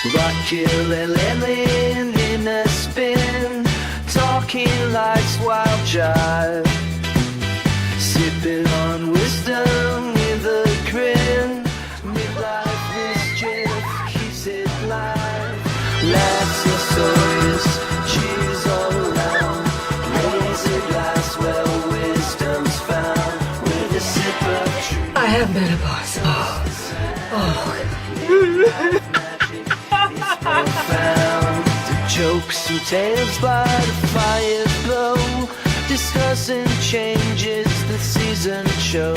Rock-killing in a spin, talking life's wild jive, sipping on wisdom with a grin. Midlife mischief keeps it live. Laughs and stories, cheers all around. Raise a glass where wisdom's found. With a sip of truth. I have menopause. The jokes and tales by the fire's glow, discussing changes the season show.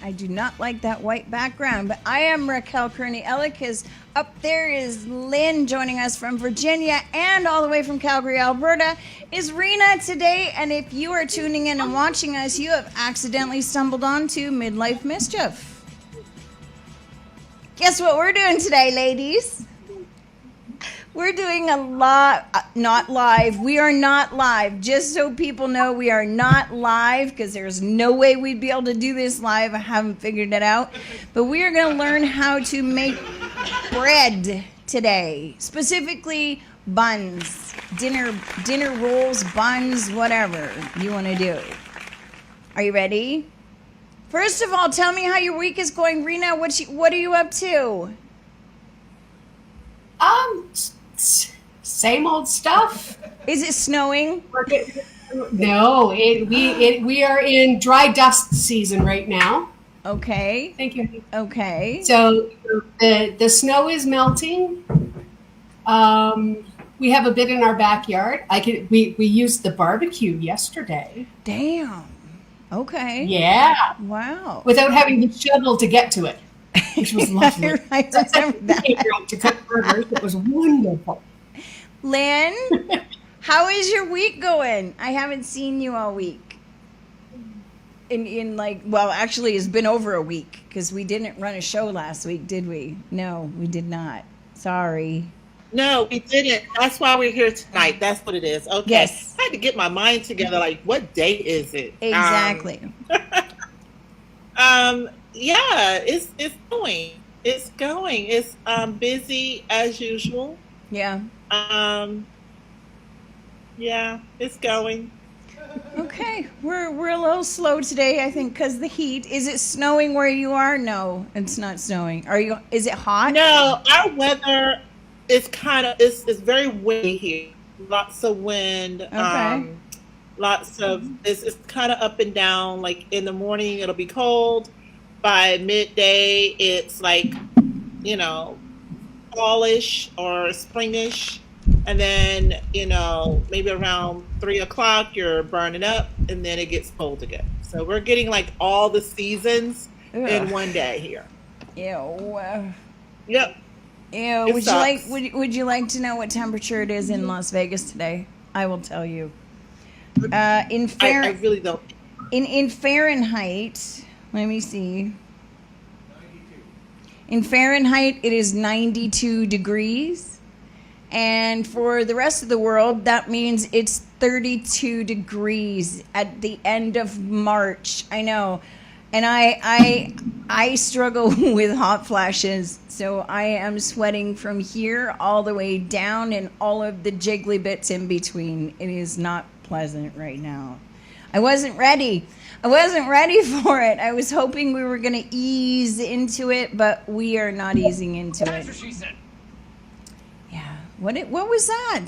I do not like that white background, but I am Raquel Kearney-Ellicus. Up there is Lynn joining us from Virginia, and all the way from Calgary, Alberta is Rena today. And if you are tuning in and watching us, you have accidentally stumbled onto Midlife Mischief. Guess what we're doing today, ladies? We're doing a lot, not live. We are not live. Just so people know, we are not live because there's no way we'd be able to do this live. I haven't figured it out. But we are going to learn how to make bread today. Specifically, buns. Dinner rolls, buns, whatever you want to do. Are you ready? First of all, tell me how your week is going. Rena, what are you up to? Same old stuff. Is it snowing? No, we are in dry dust season right now. Okay. Thank you. Okay. So the snow is melting. We have a bit in our backyard. We used the barbecue yesterday. Damn. Okay. Yeah. Wow. Without having to shovel to get to it, which was lovely. I remember that. To cook burgers, it was wonderful. Lynn, how is your week going? I haven't seen you all week. Actually, it's been over a week because we didn't run a show last week, did we? No, we did not. Sorry. No, we didn't. That's why we're here tonight. That's what it is. Okay. Yes. I had to get my mind together. Like, what day is it? Exactly. Yeah, it's going. It's going. It's busy as usual. Yeah. Yeah, it's going. Okay, we're a little slow today, I think, because the heat. Is it snowing where you are? No, it's not snowing. Is it hot? No, our weather is it's very windy here. Lots of wind. Okay. It's kind of up and down. Like in the morning, it'll be cold. By midday, it's like, fallish or springish. And then, maybe around 3 o'clock, you're burning up, and then it gets cold again. So we're getting like all the seasons in one day here. Ew. Yep. Ew. Would you like to know what temperature it is in Las Vegas today? I will tell you. I really don't. In Fahrenheit, let me see. In Fahrenheit, it is 92 degrees. And for the rest of the world, that means it's 32 degrees at the end of March. I know. And I struggle with hot flashes. So I am sweating from here all the way down and all of the jiggly bits in between. It is not pleasant right now. I wasn't ready for it. I was hoping we were going to ease into it, but we are not easing into it. That's what she said. Yeah. What was that?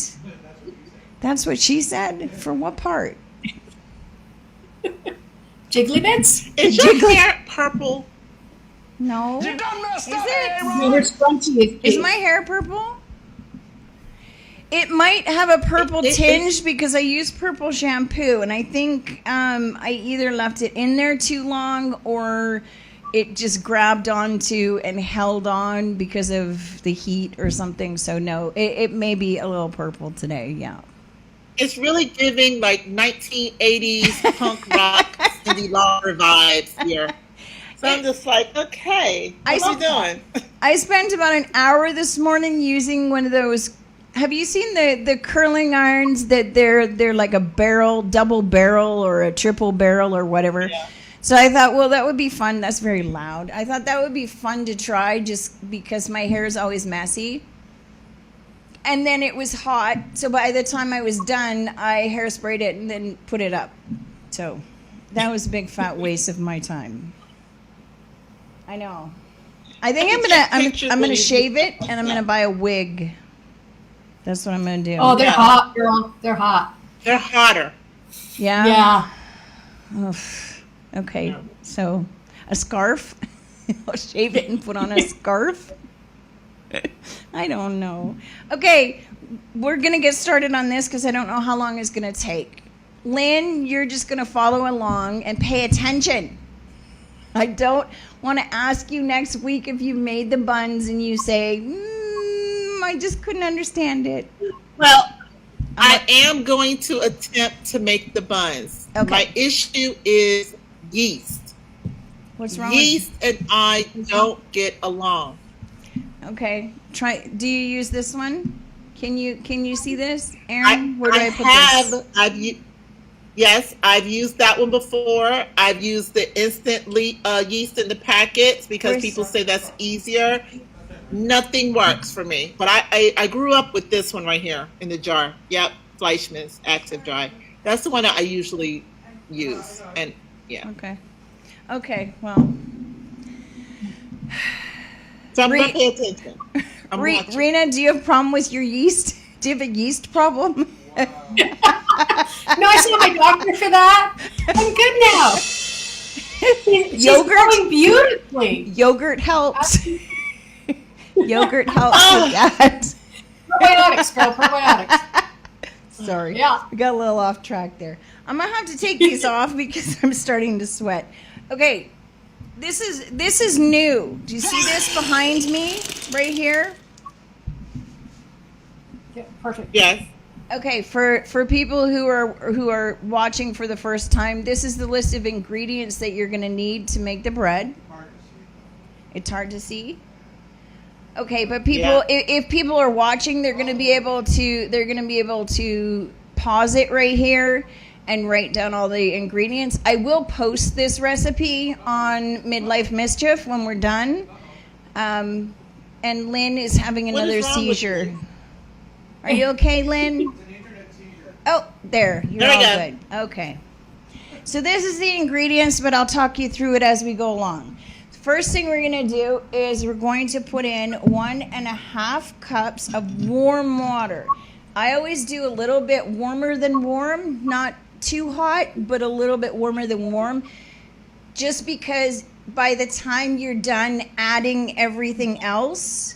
That's what she said? For what part? Jiggly bits? Is your hair purple? No. You done messed up, Is my hair purple? It might have a purple tinge because I use purple shampoo, and I think I either left it in there too long or it just grabbed onto and held on because of the heat or something. So no, it may be a little purple today. Yeah. It's really giving like 1980s punk rock Cindy Lauper vibes here. So I'm just like, okay, what are you doing? I spent about an hour this morning using one of those have you seen the curling irons that they're like a barrel, double barrel or a triple barrel or whatever? Yeah. So I thought, well, that would be fun. That's very loud. I thought that would be fun to try just because my hair is always messy. And then it was hot, so by the time I was done, I hairsprayed it and then put it up. So that was a big fat waste of my time. I know. I think I'm gonna shave it and I'm gonna buy a wig. That's what I'm gonna do. Oh, they're hot, girl. They're hot. They're hotter. Yeah. Yeah. Oof. Okay. So a scarf. I'll shave it and put on a scarf. I don't know. Okay, we're going to get started on this because I don't know how long it's going to take. Lynn, you're just going to follow along and pay attention. I don't want to ask you next week if you made the buns and you say, I just couldn't understand it. Well, I am going to attempt to make the buns. Okay. My issue is yeast. What's wrong Yeast and I don't get along. Okay. Do you use this one? Can you see this? Aaron, where do I put this? Yes, I've used that one before. I've used the instant yeast in the packets because people say that's easier. Nothing works for me. But I grew up with this one right here in the jar. Yep, Fleischmann's Active Dry. That's the one that I usually use. And yeah. Okay, well. So I'm going to pay attention. Rena, do you have a problem with your yeast? Do you have a yeast problem? No, I saw my doctor for that. I'm good now. Yogurt? She's growing beautifully. Yogurt helps. Yogurt helps with that. Probiotics, girl. Probiotics. Sorry. Yeah. We got a little off track there. I'm going to have to take these off because I'm starting to sweat. Okay. This is new. Do you see this behind me right here? Yeah, perfect. Yes. Okay, for people who are watching for the first time, this is the list of ingredients that you're going to need to make the bread. It's hard to see. Okay, but people, if people are watching, they're going to be able to pause it right here and write down all the ingredients. I will post this recipe on Midlife Mischief when we're done. And Lynn is having another seizure. Are you okay, Lynn? Oh, there. You're all good. Okay. So this is the ingredients, but I'll talk you through it as we go along. First thing we're going to do is we're going to put in 1.5 cups of warm water. I always do a little bit warmer than warm, not too hot, but a little bit warmer than warm, just because by the time you're done adding everything else,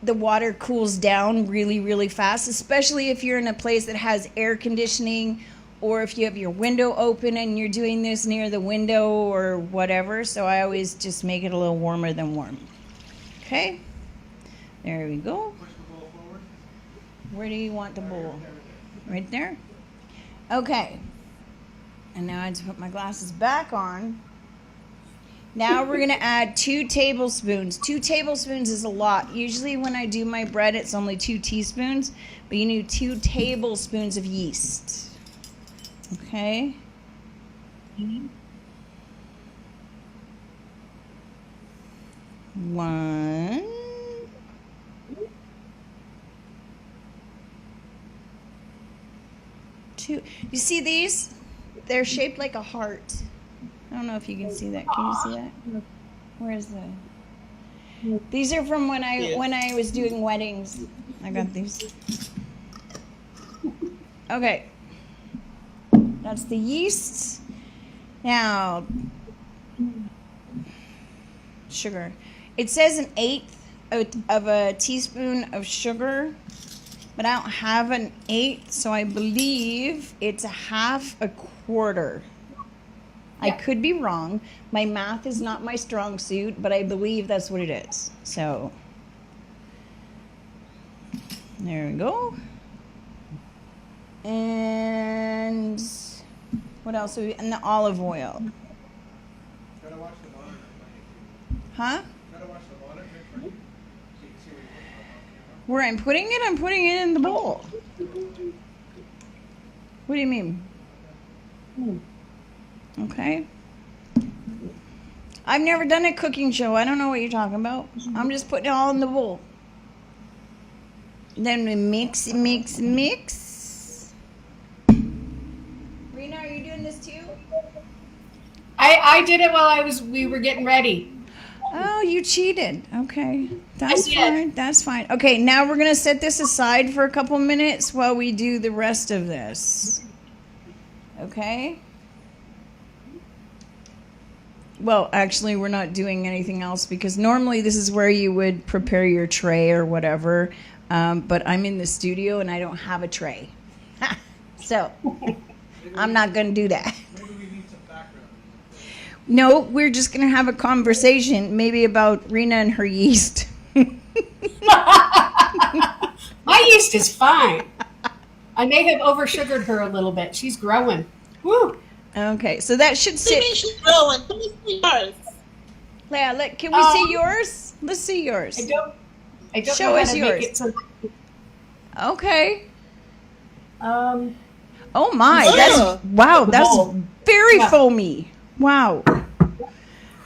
the water cools down really, really fast, especially if you're in a place that has air conditioning or if you have your window open and you're doing this near the window or whatever. So I always just make it a little warmer than warm. Okay, there we go. Where do you want the bowl? Right there? Okay. And now I have to put my glasses back on. Now we're going to add 2 tablespoons. 2 tablespoons is a lot. Usually when I do my bread, it's only 2 teaspoons. But you need 2 tablespoons of yeast. Okay? 1. 2. You see these? They're shaped like a heart. I don't know if you can see that. Can you see that? Where is the? These are from when I was doing weddings. I got these. Okay. That's the yeast. Now, sugar. It says 1/8 of a teaspoon of sugar, but I don't have an 1/8, so I believe it's 1/2 quarter. I could be wrong. My math is not my strong suit, but I believe that's what it is. So, there we go. And what else? And the olive oil. Gotta watch the monitor. Huh? Gotta watch the monitor so you can see what you're Where I'm putting it in the bowl. What do you mean? Okay. I've never done a cooking show. I don't know what you're talking about. I'm just putting it all in the bowl. Then we mix. Rena, are you doing this too? I did it while we were getting ready. Oh, you cheated. Okay. That's I did. fine. That's fine. Okay, now we're going to set this aside for a couple minutes while we do the rest of this. Okay? Well, actually, we're not doing anything else because normally this is where you would prepare your tray or whatever. But I'm in the studio and I don't have a tray. So, I'm not going to do that. Maybe we need some background. No, we're just going to have a conversation maybe about Rena and her yeast. My yeast is fine. I may have oversugared her a little bit. She's growing. Woo. Okay, so that should sit. Maybe she's growing. Let me see yours. Leah, can we see yours? Let's see yours. I don't Show know how us to yours. make it so. Okay. Um, Oh my, Yeah. that's bowl. very Yeah. foamy. Wow.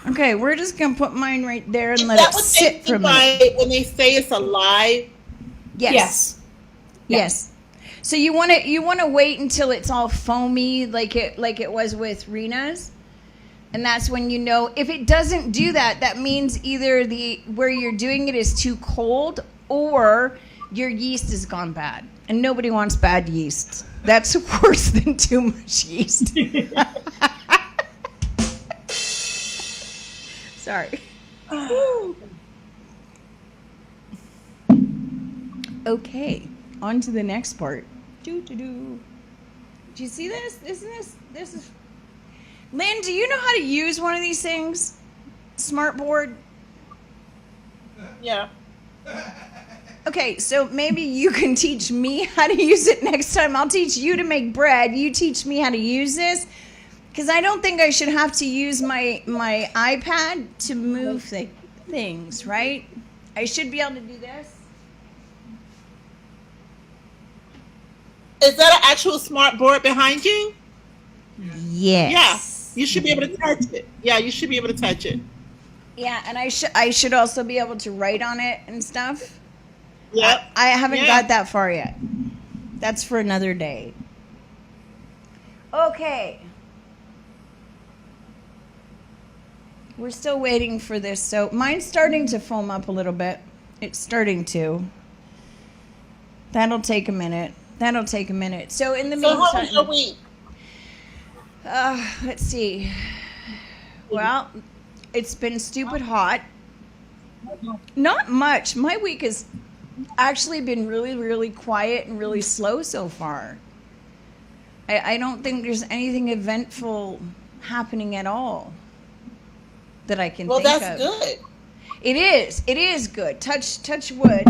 Okay, we're just gonna put mine right there and Is let that it what sit they for a mean minute. by when they say it's alive? Yes. Yeah. Yes. So you want to wait until it's all foamy like it was with Rena's, and that's when you know. If it doesn't do that, that means either where you're doing it is too cold or your yeast has gone bad, and nobody wants bad yeast. That's worse than too much yeast. Sorry. Okay, on to the next part. Do. Do you see this? This is. Lynn, do you know how to use one of these things? Smartboard. Yeah. Okay, so maybe you can teach me how to use it next time. I'll teach you to make bread. You teach me how to use this. Because I don't think I should have to use my iPad to move things, right? I should be able to do this. Is that an actual smart board behind you? Yes. Yeah. You should be able to touch it. Yeah, you should be able to touch it. Yeah, and I should also be able to write on it and stuff. Yep. I haven't Yeah. got that far yet. That's for another day. Okay. We're still waiting for this. So mine's starting to foam up a little bit. It's starting to. That'll take a minute. So in the So how was your meantime, week? let's see. Well, it's been stupid hot. Not much. My week has actually been really, really quiet and really slow so far. I don't think there's anything eventful happening at all that I can Well, think that's of. good. It is good. Touch wood.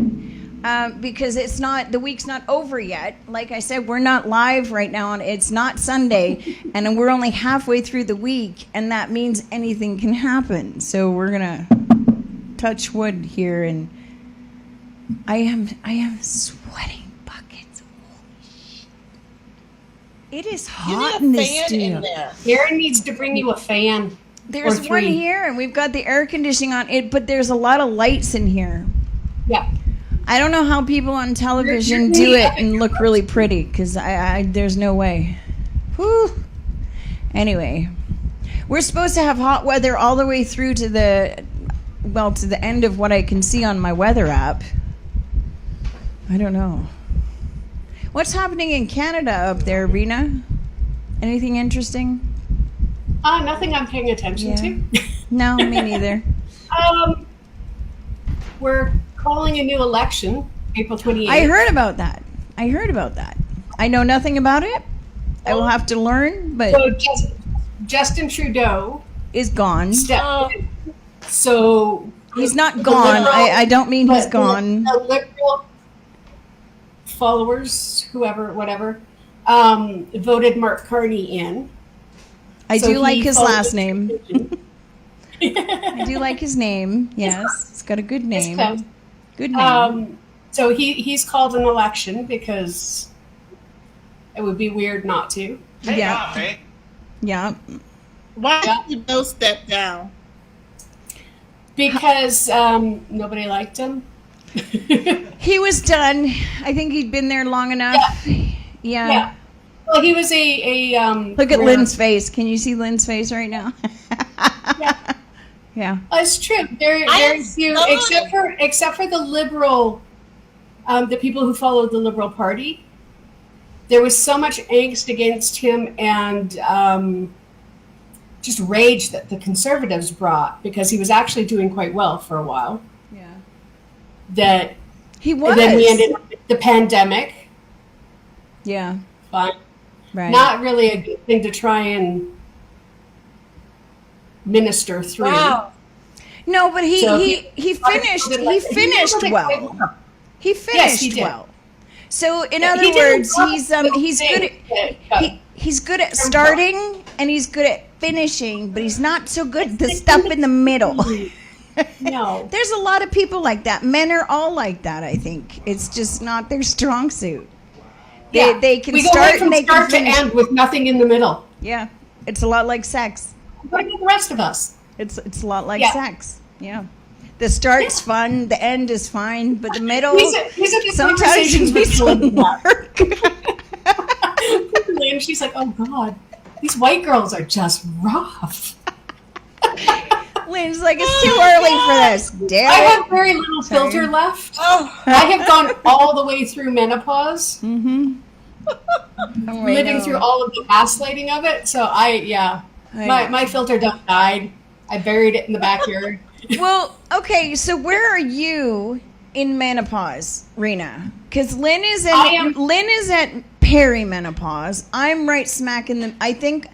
Because the week's not over yet. Like I said, we're not live right now, and it's not Sunday, and we're only halfway through the week, and that means anything can happen. So we're gonna touch wood here, and I am sweating buckets. Holy shit! It is You hot need in a this fan studio. in there. Aaron needs to bring you a fan. There's or one three. here, and we've got the air conditioning on it, but there's a lot of lights in here. Yeah. I don't know how people on television do it and look really pretty, because I there's no way. Whew. Anyway, we're supposed to have hot weather all the way through to the end of what I can see on my weather app. I don't know. What's happening in Canada up there, Rena? Anything interesting? Nothing I'm paying attention to. No, me neither. We're calling a new election, April 28th. I heard about that. I know nothing about it. I will have to learn, but So Justin Trudeau is gone. stepped in. So He's not the gone. liberal- I don't mean he's but gone. The liberal followers, whatever, voted Mark Carney in. I So do like he his followed last the name. tradition. I do like his name. Yes, it's got a good name. It's Good name. So he's called an election because it would be weird not to. Yeah. Yeah. Why Yeah. did Joe step down? Because nobody liked him. He was done. I think he'd been there long enough. Yeah. Yeah. Well, he was a Look at rare- Lynn's face. Can you see Lynn's face right now? Yeah. Yeah. It's true. Very few, except for the liberal, the people who followed the Liberal Party. There was so much angst against him and just rage that the Conservatives brought because he was actually doing quite well for a while. Yeah. That He was. and then we ended up with the pandemic. Yeah. But Right. not really a good thing to try and minister through. Wow. No, but he So finished. He finished well. He finished he did. well. So in Yeah, other he did words, a lot he's of he's good things at he's good at starting and he's good at finishing, but he's not so good at the stuff in the middle. No. There's a lot of people like that. Men are all like that, I think. It's just not their strong suit. They can we go start right from and they start can to finish. end with nothing in the middle. Yeah. It's a lot like sex. What about the rest of us? It's a lot like Yeah. sex. Yeah. The start's fun, the end is fine, but the middle These are the sometimes conversations it we're needs doing some about. work. And she's like, oh God, these white girls are just rough. Lynn's like, it's too early for this. Damn I it. have very little filter left. Oh, I have gone all the way through menopause, Mm-hmm. Oh, I living know. through all of the gaslighting of it. So I my filter done died. I buried it in the backyard. Well, okay, so where are you in menopause, Rena? Because Lynn is at perimenopause. I'm right smack in the. I think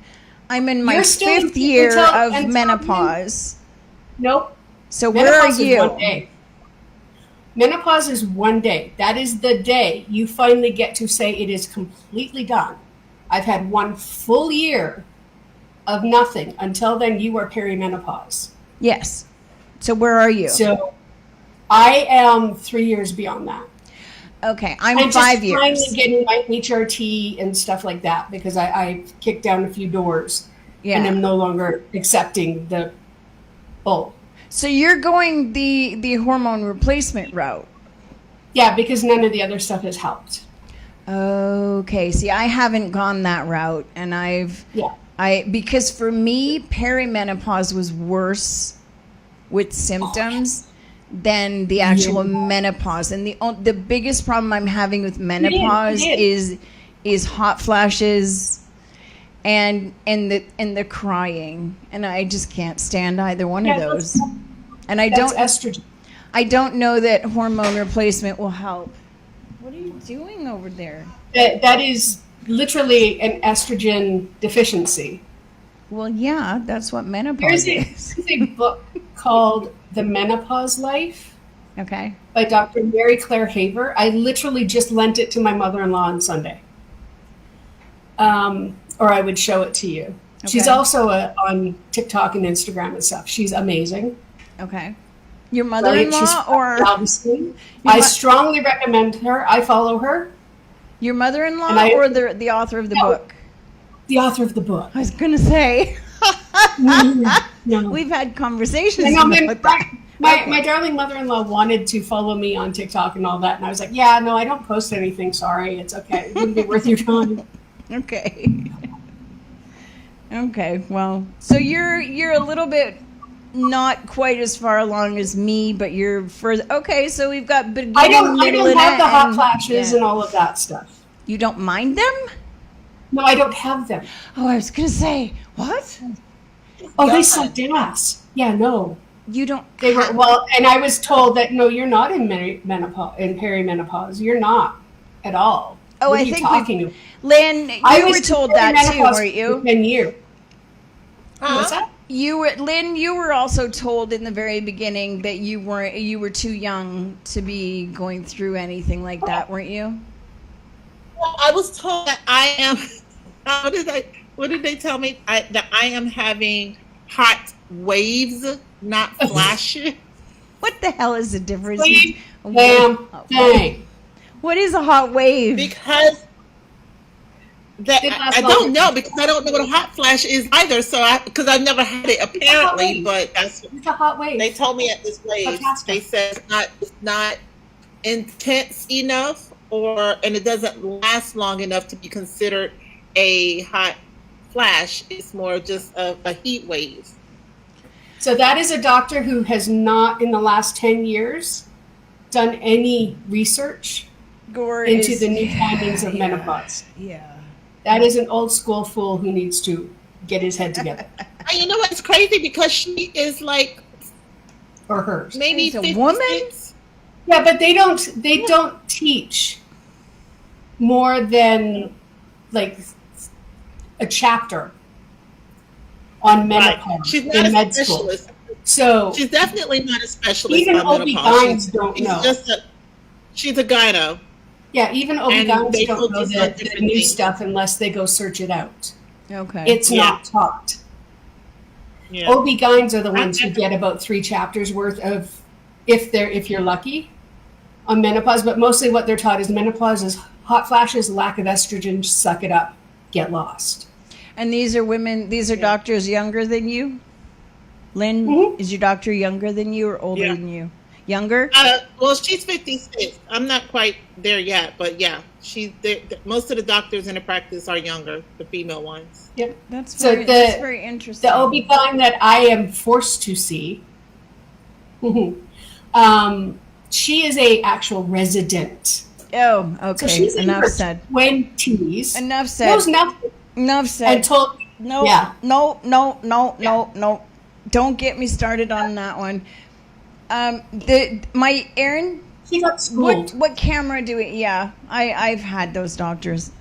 I'm in my You're still in 5th year until- of until menopause. Nope. So where are Menopause is you? 1 day. Menopause is 1 day. That is the day you finally get to say it is completely done. I've had 1 full year of nothing. Until then, you are perimenopause. Yes. So where are you? So I am 3 years beyond that. Okay, I'm I'm 5 just finally years. getting my HRT and stuff like that because I kicked down a few doors and Yeah. I'm no longer accepting the bull. So you're going the hormone replacement route. Yeah, because none of the other stuff has helped. Okay. See, I haven't gone that route, and Yeah. because for me, perimenopause was worse with symptoms than the actual menopause. And the biggest problem I'm having with menopause did. is hot flashes and the crying, and I just can't stand either one of Yeah, those. And I That's don't estrogen. I don't know that hormone replacement will help. What are you doing over there? That is literally an estrogen deficiency. Well, yeah, that's what menopause is. There's a book called The Menopause Life Okay. by Dr. Mary Claire Haver. I literally just lent it to my mother-in-law on Sunday. Or I would show it to you. She's Okay. also on TikTok and Instagram and stuff. She's amazing. Okay. Your Right? mother-in-law She's or obviously. I strongly recommend her. I follow her. your mother-in-law And I- or the author of the No. book? The author of the book. I was gonna say No. we've had conversations I know, about that. my darling mother-in-law wanted to follow me on TikTok and all that, and I was like, yeah, no, I don't post anything. Sorry, it's okay. It wouldn't be worth your time. Okay. Okay. Well, so you're a little bit not quite as far along as me, but you're further. Okay, so we've got beginning, I don't middle, have the hot and- flashes yeah. and all of that stuff. You don't mind them? No, I don't have them. Oh, I was gonna say what? Oh, they sucked ass. Yeah, no. You don't. They were well, and I was told that no, you're not in menopause, in perimenopause. You're not at all. Oh, What I are you think talking about? Lynn, I you was were told in that too, perimenopause weren't for you? 10 years. What's that? You were Lynn. You were also told in the very beginning that you were too young to be going through anything like that, weren't you? well, I was told that I am. What did they tell me? That I am having hot waves, not flashes. What the hell is the difference? Wave. Damn thing. What is a hot wave? Because that It lasts I don't longer. know, because I don't know what a hot flash is either. So because I've never had it apparently, but that's It's a hot wave. they told me at this place. Fantastic. They said it's not intense enough, and it doesn't last long enough to be considered a hot flash. It's more just a heat wave. So that is a doctor who has not, in the last 10 years, done any research Gore into is- the new findings of menopause. Yeah. That is an old school fool who needs to get his head together. And you know what's crazy? Because she is like Or hers. maybe She's a 56. woman? Yeah, but they don't teach more than like a chapter on Right. menopause She's not in a med school. specialist. So She's definitely not a specialist. even on menopause. OB-GYNs don't know. She's a gyno. Yeah, even And OB-GYNs they don't know focus on the different new things. stuff unless they go search it out. Okay. It's Yeah. not taught. Yeah. OB-GYNs are the ones who get about 3 chapters worth of, if you're lucky, on menopause. But mostly what they're taught is menopause is hot flashes, lack of estrogen, suck it up, get lost. And these are women, these are doctors younger than you? Lynn, Mhm. is your doctor younger than you or older Yeah. than you? Younger? Well, she's 56. I'm not quite there yet, but yeah, most of the doctors in the practice are younger, the female ones. Yep. That's So that's very interesting. The OB-GYN that I am forced to see, she is a actual resident. Oh, So okay. she's in Enough her said. 20s. Enough said. Knows nothing. Enough said. And told No, Yeah. no. Don't get me started on that one. My Aaron, she got schooled. what camera do we? Yeah, I've had those doctors.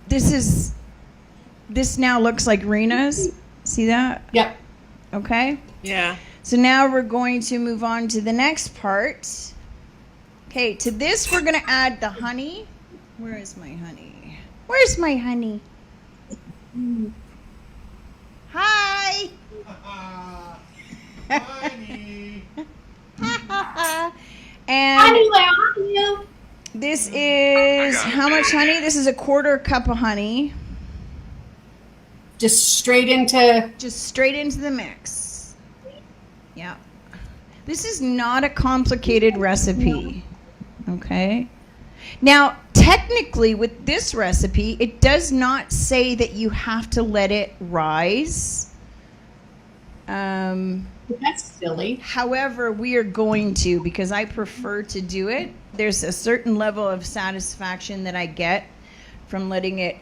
This now looks like Rena's. See that? Yep. Okay. Yeah. So now we're going to move on to the next part. Okay, to this we're going to add the honey. Where is my honey? Where's my honey? Hi. Honey. And Honey, where are you? this is how much honey? This is a 1/4 cup of honey. Just straight into. Just straight into the mix. Yeah. This is not a complicated recipe. Okay. Now, technically, with this recipe, it does not say that you have to let it rise. That's silly. However, we are going to because I prefer to do it. There's a certain level of satisfaction that I get from letting it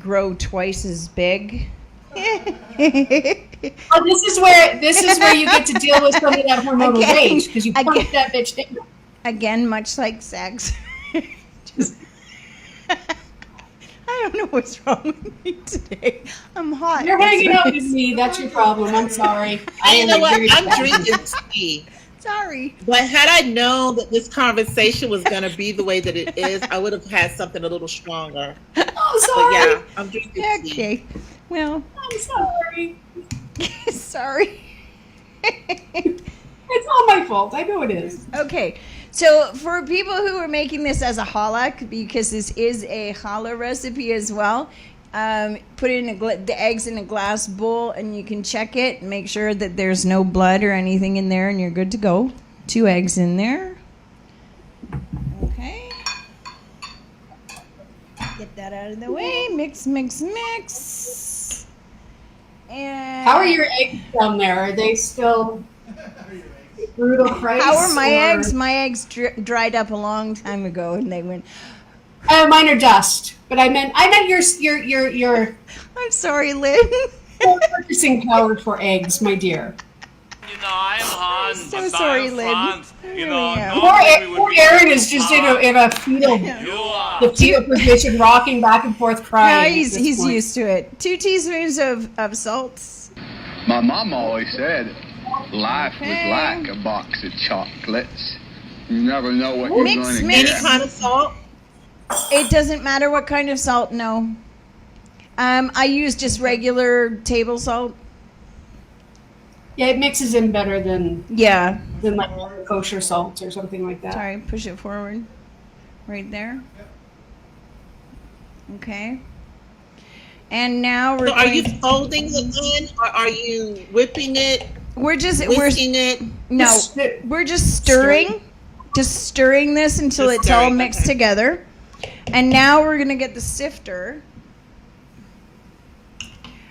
grow twice as big. Oh, this is where you get to deal with some of that hormonal Again, rage because you punch again. that bitch down. Again, much like sex. Just, I don't know what's wrong with me today. I'm hot. You're hanging out with me. That's your problem. I'm sorry. And you know what? very I'm sorry. drinking tea. Sorry. But had I known that this conversation was going to be the way that it is, I would have had something a little stronger. Oh, But sorry. yeah, I'm drinking tea. Okay. Well, I'm sorry. sorry. It's all my fault. I know it is. Okay. So for people who are making this as a challah, because this is a challah recipe as well, put in the eggs in a glass bowl and you can check it and make sure that there's no blood or anything in there and you're good to go. 2 eggs in there. Okay. Get that out of the way. Mix, mix, mix. And How are your eggs down there? Are they still brutal price? How are my or- eggs? My eggs dried up a long time ago and they went, Mine are dust. But I meant your I'm sorry, Lynn. purchasing power for eggs, my dear. You know, I'm Han, So but sorry, I'm Lynn. France. There You we know, go. normally we would Poor be Aaron is just in a fetal, You are. the fetal position, rocking back and forth, Yeah, crying. he's at this point. used to it. 2 teaspoons of salts. My mom always said life Okay. was like a box of chocolates. You never know what you're Mix, going to mix. Any get. kind of salt? It doesn't matter what kind of salt, no. I use just regular table salt. Yeah, it mixes in better than Yeah. like kosher salts or something like that. Sorry, push it forward. Right there. Okay. And now we're So are going you folding it in, or are you whipping it, we're whisking it? no, Just we're just stirring. Just stirring this until Just it's all stirring, mixed okay. together. And now we're going to get the sifter.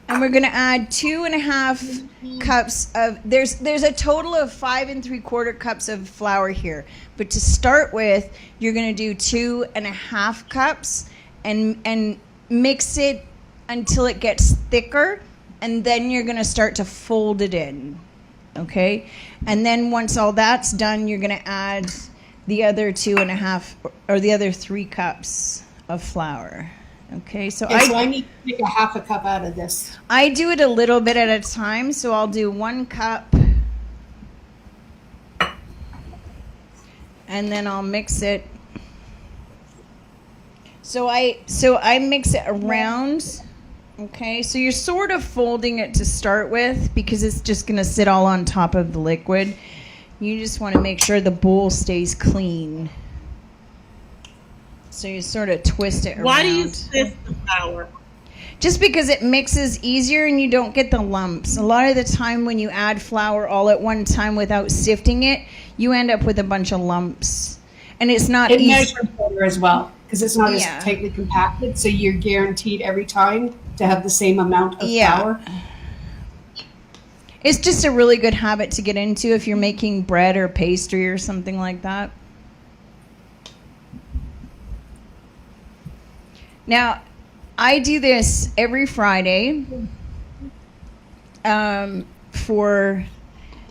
And we're going to add 2.5 cups of, there's a total of 5 3/4 cups of flour here. But to start with, you're going to do 2.5 cups and mix it until it gets thicker. And then you're going to start to fold it in. Okay? And then once all that's done, you're going to add the other 2.5 or the other 3 cups of flour. Okay, so so I need to take a half a cup out of this. I do it a little bit at a time, so I'll do 1 cup and then I'll mix it. So I mix it around. Okay, so you're sort of folding it to start with because it's just going to sit all on top of the liquid. You just want to make sure the bowl stays clean. So you sort of twist it around. Why do you sift the flour? Just because it mixes easier and you don't get the lumps. A lot of the time when you add flour all at one time without sifting it, you end up with a bunch of lumps. And it's not It easy. measures better as well because it's not Yeah. as tightly compacted, so you're guaranteed every time to have the same amount of flour. It's just a really good habit to get into if you're making bread or pastry or something like that. Now, I do this every Friday for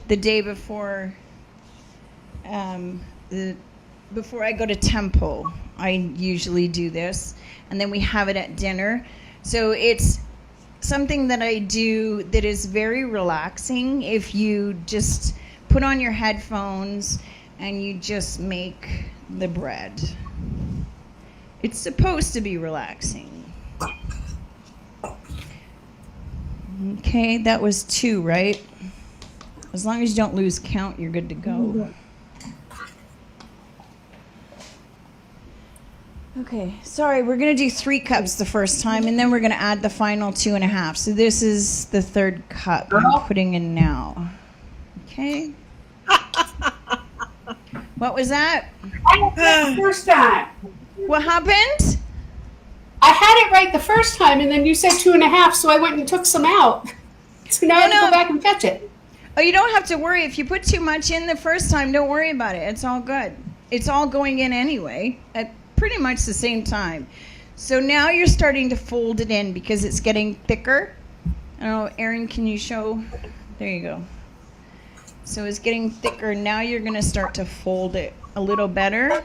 the day before before I go to temple. I usually do this, and then we have it at dinner. So it's something that I do that is very relaxing if you just put on your headphones and you just make the bread. It's supposed to be relaxing. Okay, that was 2, right? As long as you don't lose count, you're good to go. Okay, sorry, we're going to do 3 cups the first time, and then we're going to add the final 2.5. So this is the 3rd cup I'm putting in now. Okay. What was that? I had it right the first time. What happened? I had it right the first time, and then you said 2.5, so I went and took some out. So now I have to go back and fetch it. Oh, you don't have to worry. If you put too much in the first time, don't worry about it. It's all good. It's all going in anyway at pretty much the same time. So now you're starting to fold it in because it's getting thicker. I don't know, Erin, can you show? There you go. So it's getting thicker. Now you're going to start to fold it a little better.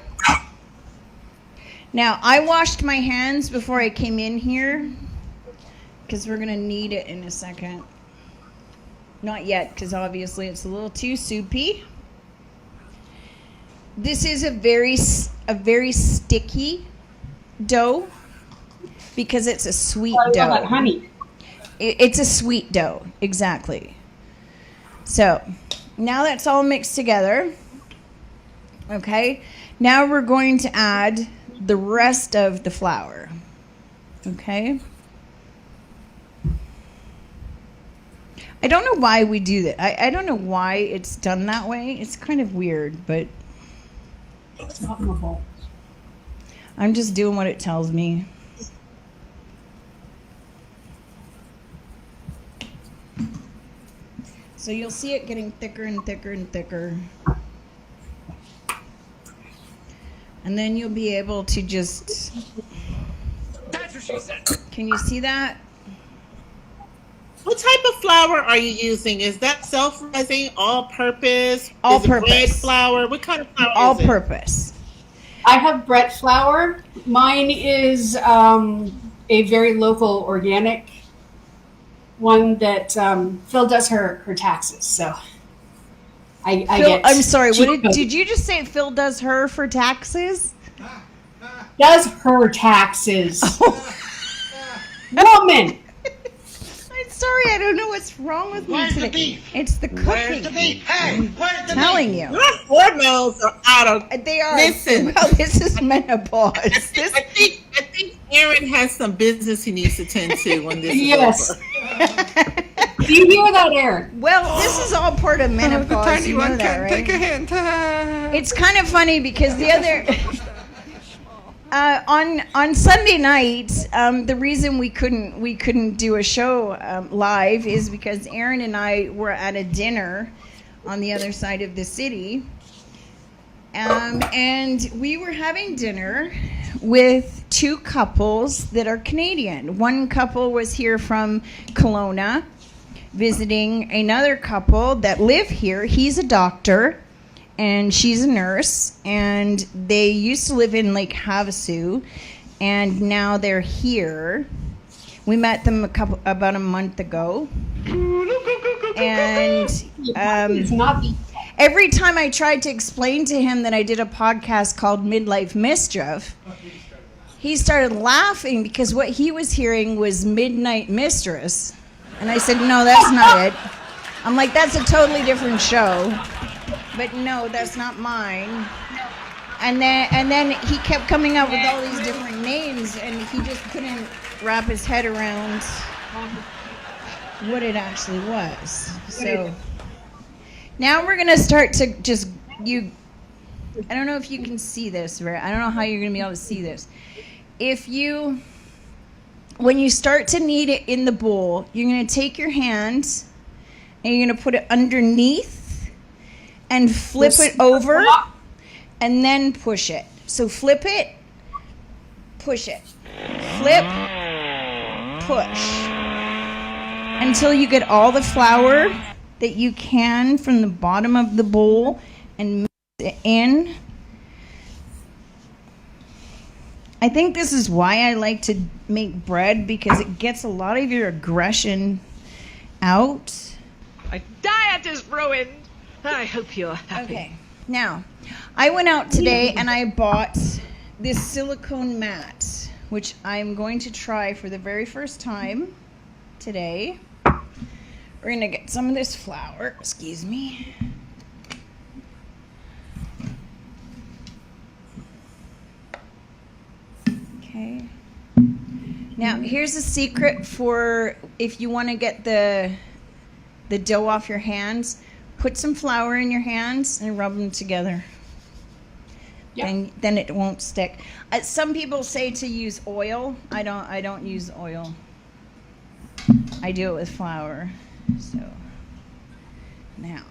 Now, I washed my hands before I came in here because we're going to need it in a second. Not yet, because obviously it's a little too soupy. This is a very sticky dough because it's a sweet dough. Like honey. It's a sweet dough, exactly. So now that's all mixed together. Okay, now we're going to add the rest of the flour. Okay. I don't know why we do that. I don't know why it's done that way. It's kind of weird, but I'm just doing what it tells me. So you'll see it getting thicker and thicker and thicker. And then you'll be able to just... That's what she said. Can you see that? What type of flour are you using? Is that self-rising, all-purpose? All Is it bread purpose. flour? What kind of flour All is it? purpose. I have Brett flour. Mine is a very local organic one that Phil does her taxes. So I Phil, get. I'm sorry. What cheap- did you just say? Phil does her for taxes? does her taxes? Woman. I'm sorry. I don't know what's wrong with me Where's the today. beef? It's the cooking. Where's the beef? Hey, where's the Telling beef? you. Your hormones are out of. They are. Listen. Well, this is menopause. This, I think Aaron has some business he needs to tend to when this is Yes. over. Do you hear that, Aaron? well, this is all part of menopause. You know that, right? hint. It's kind of funny because the other on Sunday night, the reason we couldn't do a show live is because Aaron and I were at a dinner on the other side of the city, and we were having dinner with two couples that are Canadian. One couple was here from Kelowna, visiting another couple that live here. He's a doctor and she's a nurse, and they used to live in Lake Havasu, and now they're here. We met them about a month ago, and It's not the every time I tried to explain to him that I did a podcast called Midlife Mischief, he started laughing because what he was hearing was Midnight Mistress. And I said, no, that's not it. I'm like, that's a totally different show. But no, that's not mine. And then he kept coming up with all these different names, and he just couldn't wrap his head around what it actually was. So now we're gonna start to just I don't know if you can see this, right? I don't know how you're gonna be able to see this. When you start to knead it in the bowl, you're gonna take your hand and you're gonna put it underneath and flip it over and then push it. So flip it, push it, flip, push, until you get all the flour that you can from the bottom of the bowl and mix it in. I think this is why I like to make bread, because it gets a lot of your aggression out. My diet is ruined. I hope you're happy. Okay, now, I went out today and I bought this silicone mat, which I'm going to try for the very first time today. We're gonna get some of this flour, excuse me. Okay. Now, here's a secret for if you want to get the dough off your hands. Put some flour in your hands and rub them together. Yeah. Then it won't stick. Some people say to use oil. I don't use oil. I do it with flour. So now,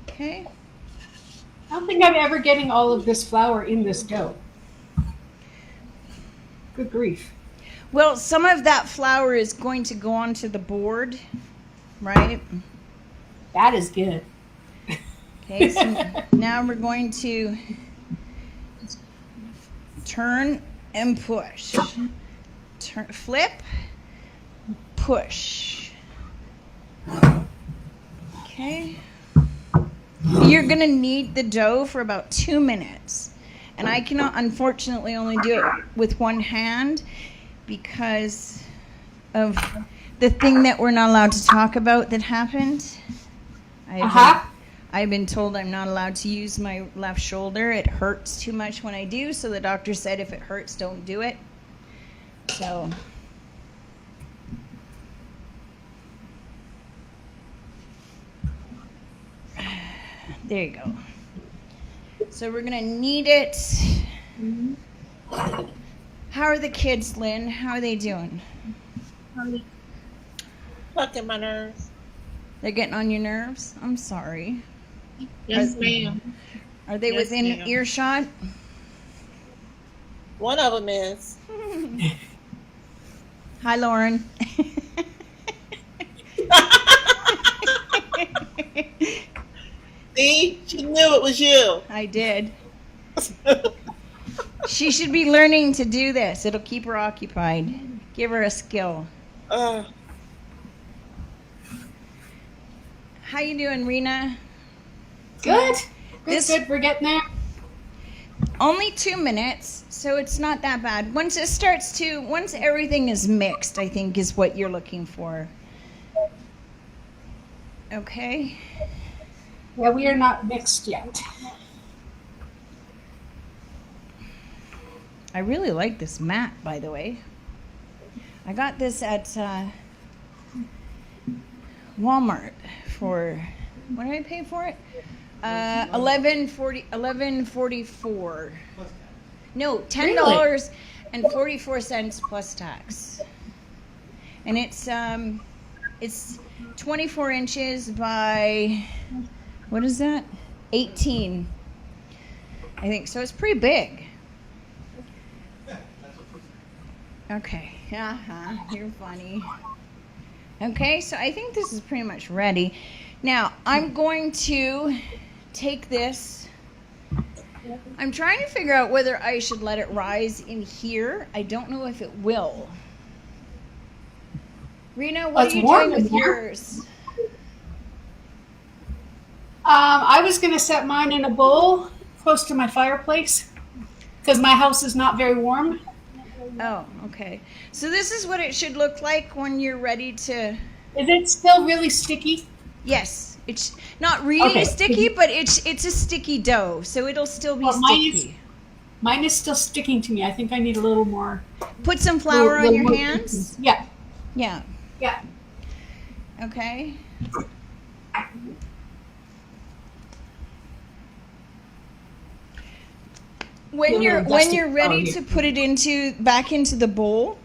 okay. I don't think I'm ever getting all of this flour in this dough. Good grief. Well, some of that flour is going to go onto the board, right? That is good. Okay, so now we're going to turn and push. Turn, flip, push. Okay. You're going to knead the dough for about 2 minutes. And I cannot, unfortunately, only do it with one hand because of the thing that we're not allowed to talk about that happened. I've been told I'm not allowed to use my left shoulder. It hurts too much when I do, so the doctor said if it hurts, don't do it. So there you go. So we're gonna knead it. How are the kids, Lynn? How are they doing? Fucking my nerves. They're getting on your nerves? I'm sorry. Yes, ma'am. Are they Yes, within ma'am. earshot? One of them is. Hi, Lauren. See? She knew it was you. I did. She should be learning to do this. It'll keep her occupied. Give her a skill. Uh, How you doing, Rena? Good. This- Good. We're getting there. Only 2 minutes, so it's not that bad. Once everything is mixed, I think is what you're looking for. Okay. Yeah, we are not mixed yet. I really like this mat, by the way. I got this at Walmart for, what did I pay for it? $11.44. No, $10.44 plus tax. And it's 24 inches by, what is that? 18. I think so. It's pretty big. Okay. You're funny. Okay, so I think this is pretty much ready. Now, I'm going to take this. I'm trying to figure out whether I should let it rise in here. I don't know if it will. Rena, what are you doing with yours? I was going to set mine in a bowl close to my fireplace because my house is not very warm. Oh, okay. So this is what it should look like when you're ready to... Is it still really sticky? Yes. It's not really sticky, but it's a sticky dough, so it'll still be sticky. Mine is still sticking to me. I think I need a little more. Put some flour on your hands? Yeah. Yeah. Yeah. Okay. When you're ready to put it back into the bowl,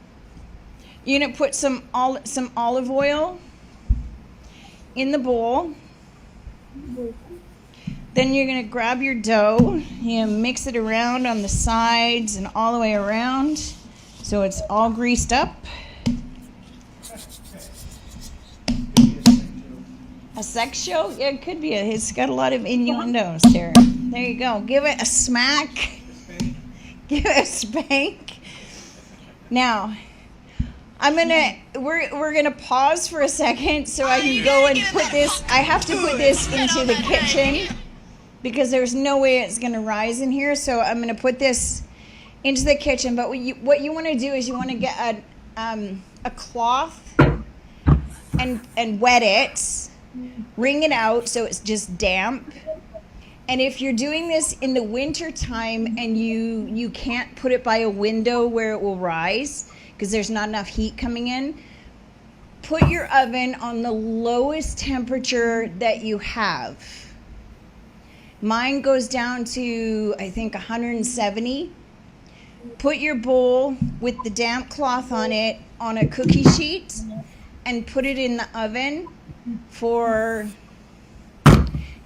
you're gonna put some olive oil in the bowl. Then you're gonna grab your dough, mix it around on the sides and all the way around, so it's all greased up. A sex show? Yeah, it could be. It's got a lot of innuendos there. There you go. Give it a smack. Give it a spank. Now, we're gonna pause for a second so I can go and put this. I have to put this into the kitchen because there's no way it's gonna rise in here. So I'm gonna put this into the kitchen. But what you want to do is you want to get a cloth and wet it, wring it out so it's just damp. And if you're doing this in the winter time and you can't put it by a window where it will rise because there's not enough heat coming in, put your oven on the lowest temperature that you have. Mine goes down to, I think, 170. Put your bowl with the damp cloth on it on a cookie sheet and put it in the oven for...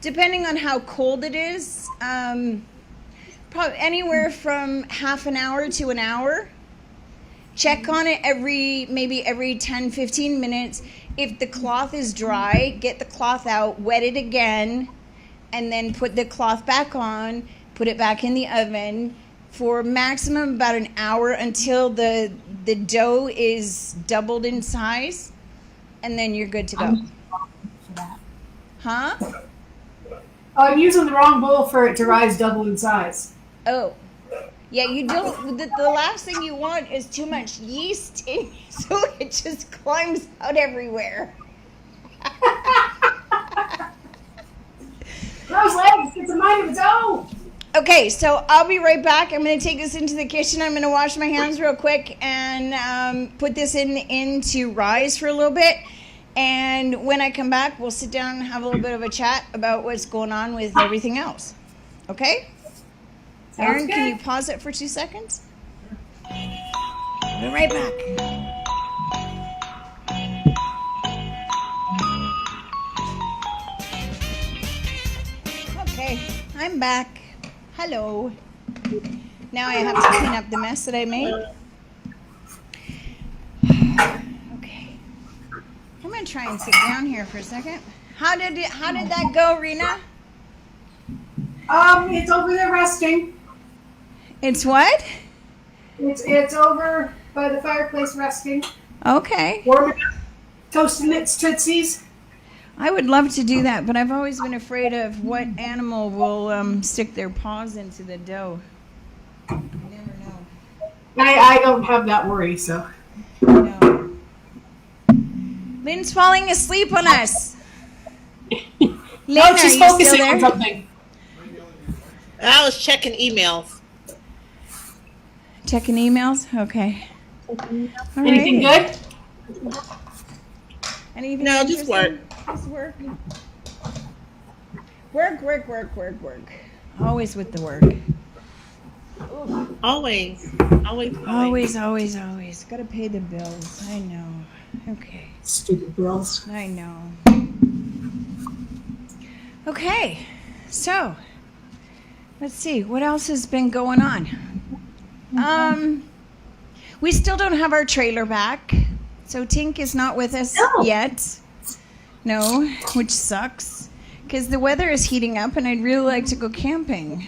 depending on how cold it is, probably anywhere from half an hour to an hour. Check on it maybe every 10-15 minutes. If the cloth is dry, get the cloth out, wet it again, and then put the cloth back on, put it back in the oven for maximum about an hour until the dough is doubled in size, and then you're good to go. Huh? Oh, I'm using the wrong bowl for it to rise double in size. Oh. Yeah, you don't. The last thing you want is too much yeast in, so it just climbs out everywhere. Gross legs, it's a mind of its own. Okay, so I'll be right back. I'm going to take this into the kitchen. I'm going to wash my hands real quick and put this in to rise for a little bit. And when I come back, we'll sit down and have a little bit of a chat about what's going on with everything else. Okay? Aaron, can you pause it for 2 seconds? I'll be right back. Okay, I'm back. Hello. Now I have to clean up the mess that I made. Okay. I'm gonna try and sit down here for a second. How did that go, Rena? It's over there resting. It's what? It's over by the fireplace resting. Okay. Warming up, toasting its tootsies. I would love to do that, but I've always been afraid of what animal will stick their paws into the dough. never know. I don't have that worry, so. No. Lynn's falling asleep on us. Lynn, No, she's are you still focusing there? on something. I was checking emails. Checking emails? Okay. Anything good? Anything No, just interesting? Just work. Work. Always with the work. Always. Always. Gotta pay the bills. I know. Okay. Stupid girls. I know. Okay. So, let's see. What else has been going on? We still don't have our trailer back. So Tink is not with us yet. No, which sucks. Because the weather is heating up and I'd really like to go camping.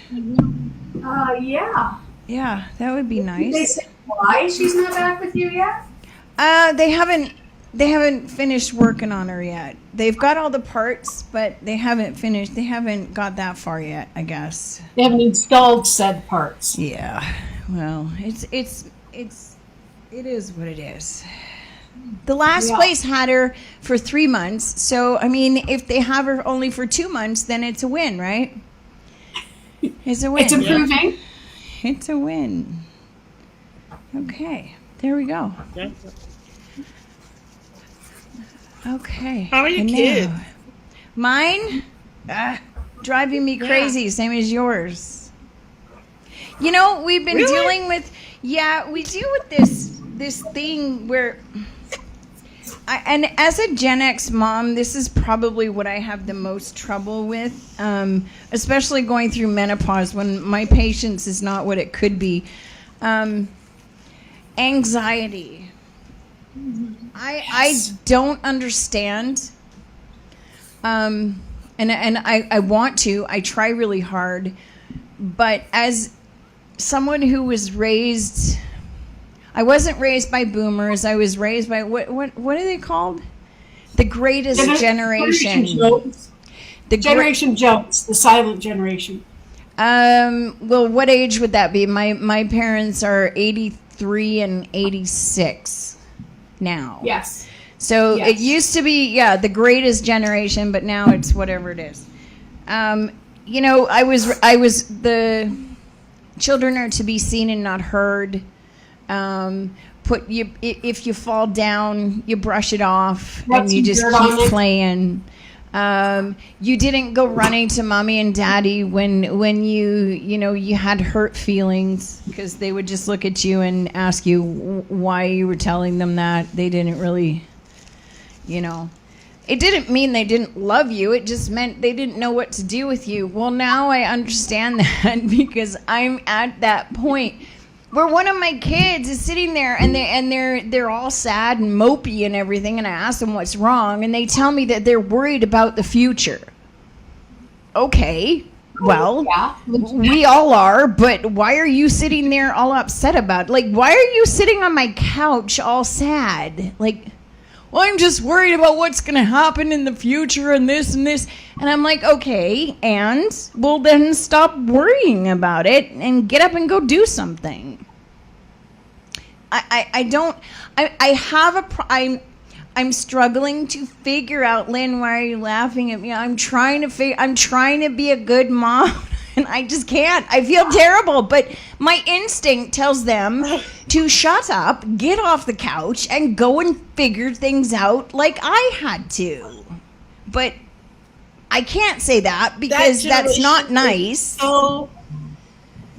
Yeah. Yeah, that would be Did they nice. say why she's not back with you yet? They haven't finished working on her yet. They've got all the parts, but they haven't finished. They haven't got that far yet, I guess. They haven't installed said parts. Yeah. Well, it is what it is. The last place had her for 3 months, so I mean, if they have her only for 2 months, then it's a win, right? It's a win. It's improving. It's a win. Okay, there we go. Yeah. Okay. How are your and now- kids? Mine? Driving me crazy, same as yours. You know, we've been dealing with, we deal with this thing where, and as a Gen X mom, this is probably what I have the most trouble with, especially going through menopause when my patience is not what it could be. Anxiety. I don't understand. And I want to. I try really hard. But as someone who was raised, I wasn't raised by boomers. I was raised by what are they called? The greatest generation. Jones. Generation Jones, the silent generation. Well, what age would that be? My parents are 83 and 86 now. Yes. So Yes. it used to be, the greatest generation, but now it's whatever it is. You know, I was the children are to be seen and not heard. If you fall down, you brush it off and you just keep playing. You didn't go running to mommy and daddy when you had hurt feelings, because they would just look at you and ask you why you were telling them that. They didn't really, it didn't mean they didn't love you. It just meant they didn't know what to do with you. Well, now I understand that because I'm at that point where one of my kids is sitting there and they're all sad and mopey and everything, and I ask them what's wrong, and they tell me that they're worried about the future. Okay, well, we all are, but why are you sitting there all upset about it? Like, why are you sitting on my couch all sad? Like, well, I'm just worried about what's going to happen in the future and this and this. And I'm like, okay, and well, then stop worrying about it and get up and go do something. I'm struggling to figure out, Lynn, why are you laughing at me? I'm trying to be a good mom. And I just can't. I feel terrible, but my instinct tells them to shut up, get off the couch, and go and figure things out like I had to. But I can't say that because that's not nice.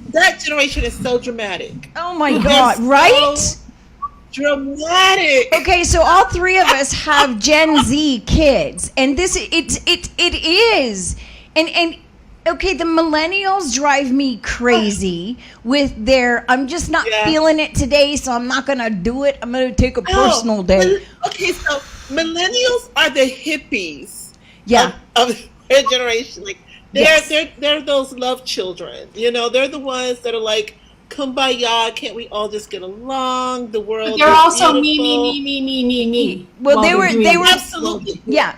That generation is so dramatic. Oh my God, right? So dramatic. Okay, so all three of us have Gen Z kids, and it is. And okay, the millennials drive me crazy with their, I'm just not feeling it today, so I'm not going to do it. I'm going to take a personal day. Okay, so millennials are the hippies of their generation. Like, they're those love children. You know, they're the ones that are like, kumbaya, can't we all just get along? The world But they're is also beautiful. me. Well, they were Absolutely. yeah.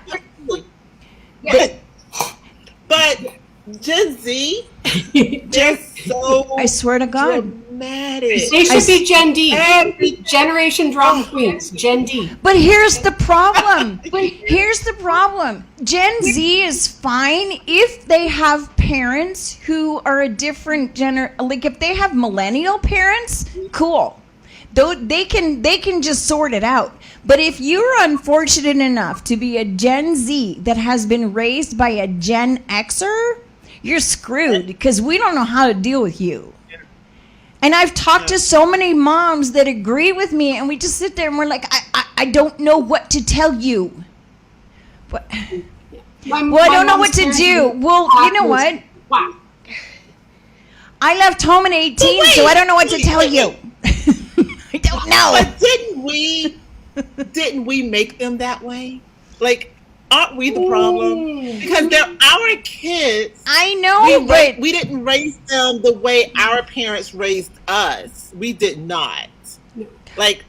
But Gen Z, they're so I swear to God. dramatic. They should be Gen D. Every- Generation Drama Queens. Gen D. But here's the problem. Gen Z is fine if they have parents who are a different like if they have millennial parents, cool. Though they can just sort it out. But if you're unfortunate enough to be a Gen Z that has been raised by a Gen Xer, you're screwed because we don't know how to deal with you. And I've talked to so many moms that agree with me, and we just sit there and we're like, I don't know what to tell you. But, I don't know what to do. Well, you know what? Wow. I left home at 18, so I don't know what to tell you. I don't know. But didn't we make them that way? Like, aren't we the problem? Because they're our kids. I know, but we didn't raise them the way our parents raised us. We did not. Like,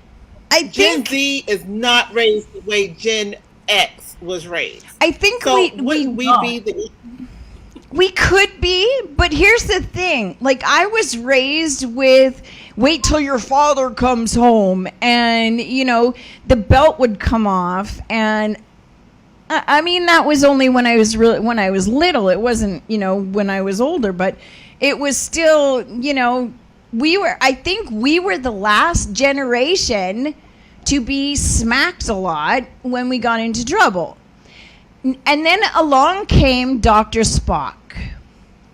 Gen Z is not raised the way Gen X was raised. I think So we be the... We could be, but here's the thing. Like, I was raised with wait till your father comes home, and, you know, the belt would come off, and I mean, that was only when I was little. It wasn't, you know, when I was older, but it was still, you know, I think we were the last generation to be smacked a lot when we got into trouble. And then along came Dr. Spock,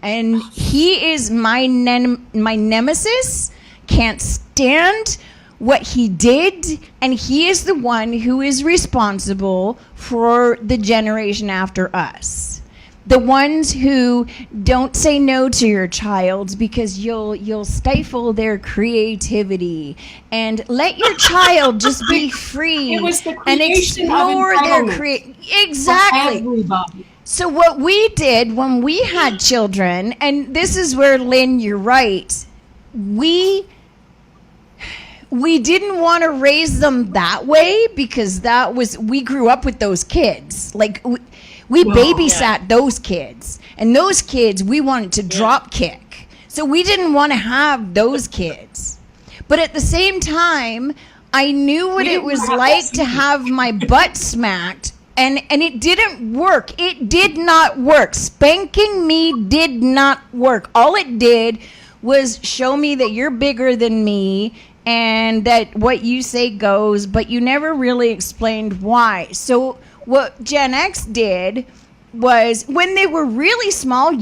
and he is my nemesis. Can't stand what he did, and he is the one who is responsible for the generation after us. The ones who don't say no to your child because you'll stifle their creativity, and let your child just be free It was the and creation explore of their entitlement exactly. for everybody. So what we did when we had children, and this is where, Lynn, you're right, we didn't want to raise them that way because we grew up with those kids. Like, we babysat those kids, and those kids we wanted to drop kick. So we didn't want to have those kids. But at the same time, I knew what it was like to have my butt smacked, and it didn't work. It did not work. Spanking me did not work. All it did was show me that you're bigger than me and that what you say goes, but you never really explained why. So what Gen X did was, when they were really small,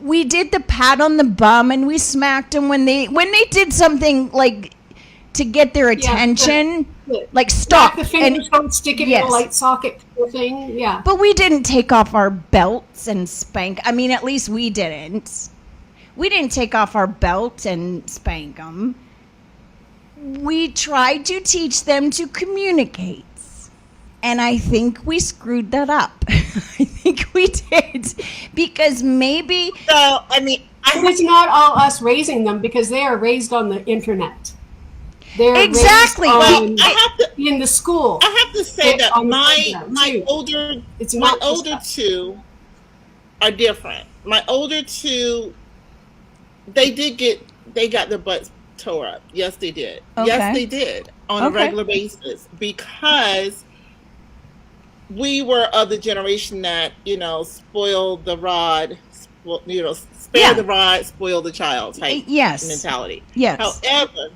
we did the pat on the bum and we smacked them when they did something like to get their attention, like stop. The fingers don't stick it in the light socket thing. Yeah. But we didn't take off our belts and spank. I mean, at least we didn't. We didn't take off our belt and spank them. We tried to teach them to communicate. And I think we screwed that up. I think we did. Because maybe... So, I mean... It's not all us raising them, because they are raised on the internet. They're exactly. Raised in the school. I have to say that my older two are different. My older two, they got their butts tore up. Yes, they did. Okay. Yes, they did on a regular basis, because we were of the generation that, spoiled the rod, spare the rod, spoil the child type mentality. Yes. However,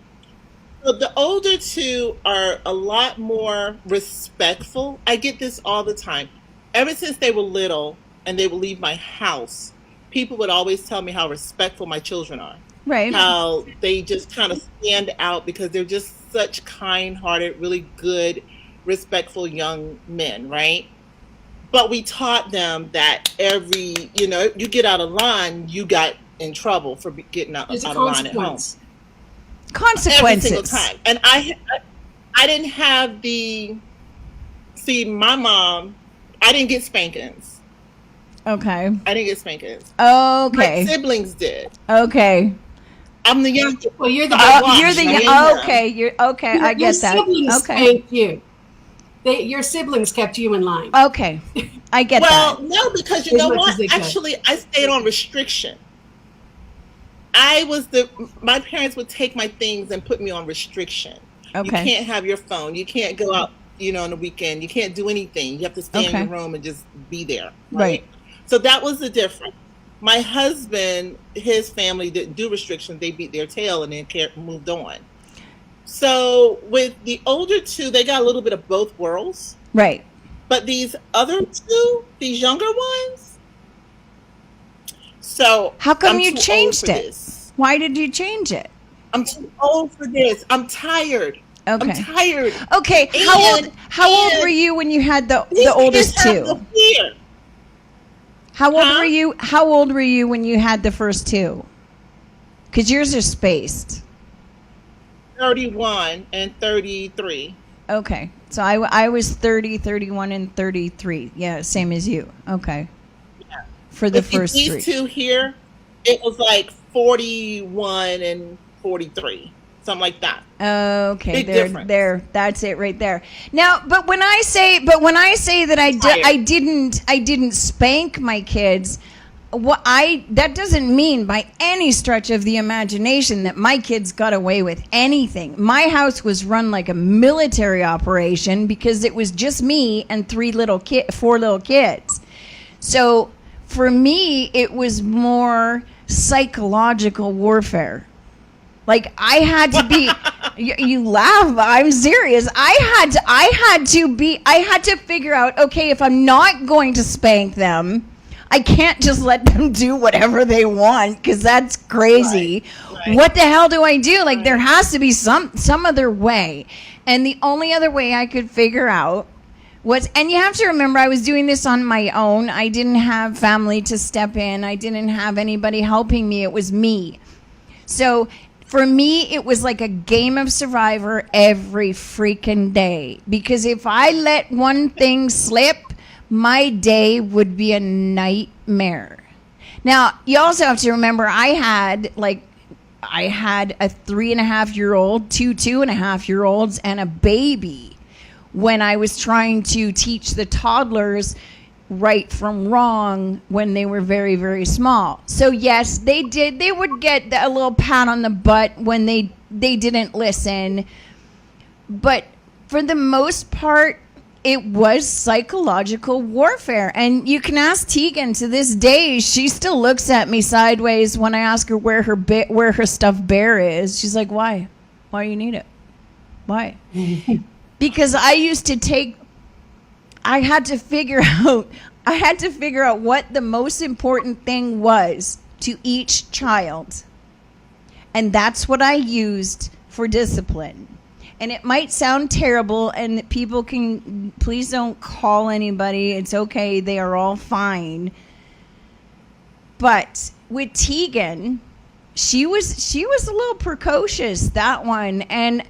the older two are a lot more respectful. I get this all the time. Ever since they were little and they would leave my house, people would always tell me how respectful my children are. Right. How they just kind of stand out because they're just such kind-hearted, really good, respectful young men, right? But we taught them that you get out of line, you got in trouble for getting out of line at home. Consequences. Every single time. And I didn't have my mom, I didn't get spankings. Okay. I didn't get spankings. Okay. My siblings did. Okay. I'm the youngest. Well, you're the okay. You're okay. I get that. Siblings okay. spank you. Your siblings kept you in line. Okay, I get Well, that. no, because you As know much as what? they could. Actually, I stayed on restriction. My parents would take my things and put me on restriction. You Okay. can't have your phone. You can't go out, on the weekend. You can't do anything. You have to stay in your Okay. room and just be there. Right. So that was the difference. My husband, his family didn't do restrictions. They beat their tail and then moved on. So with the older two, they got a little bit of both worlds. Right. But these other two, these younger ones, so How come I'm you too old changed for it? this. Why did you change it? I'm too old for this. I'm tired. Okay. I'm tired. Okay. How old were you when you had the oldest These kids have two? the fear. How old Huh? were you? How old were you when you had the first two? Because yours are spaced. 31 and 33. Okay. So I was 30, 31, and 33. Yeah, same as you. Okay. Yeah. For the But first these three. two here, it was like 41 and 43, something like that. Okay, Big difference. there. That's it right there. Now, but when I say that I didn't spank my kids, that doesn't mean by any stretch of the imagination that my kids got away with anything. My house was run like a military operation because it was just me and four little kids. So for me, it was more psychological warfare. Like I had to be, you laugh, but I'm serious. I had to figure out, okay, if I'm not going to spank them, I can't just let them do whatever they want because that's crazy. Right. What the hell do I do? Like there has to be some other way. And the only other way I could figure out was, and you have to remember, I was doing this on my own. I didn't have family to step in. I didn't have anybody helping me. It was me. So for me, it was like a game of Survivor every freaking day. Because if I let one thing slip, my day would be a nightmare. Now, you also have to remember, I had a 3.5-year-old, two 2.5-year-olds, and a baby when I was trying to teach the toddlers right from wrong when they were very, very small. So yes, they would get a little pat on the butt when they didn't listen. But for the most part, it was psychological warfare. And you can ask Tegan to this day, she still looks at me sideways when I ask her where her stuffed bear is. She's like, why? Why do you need it? Why? Because I had to figure out what the most important thing was to each child. And that's what I used for discipline. And it might sound terrible, and people can, please don't call anybody. It's okay. They are all fine. But with Tegan, she was a little precocious, that one. And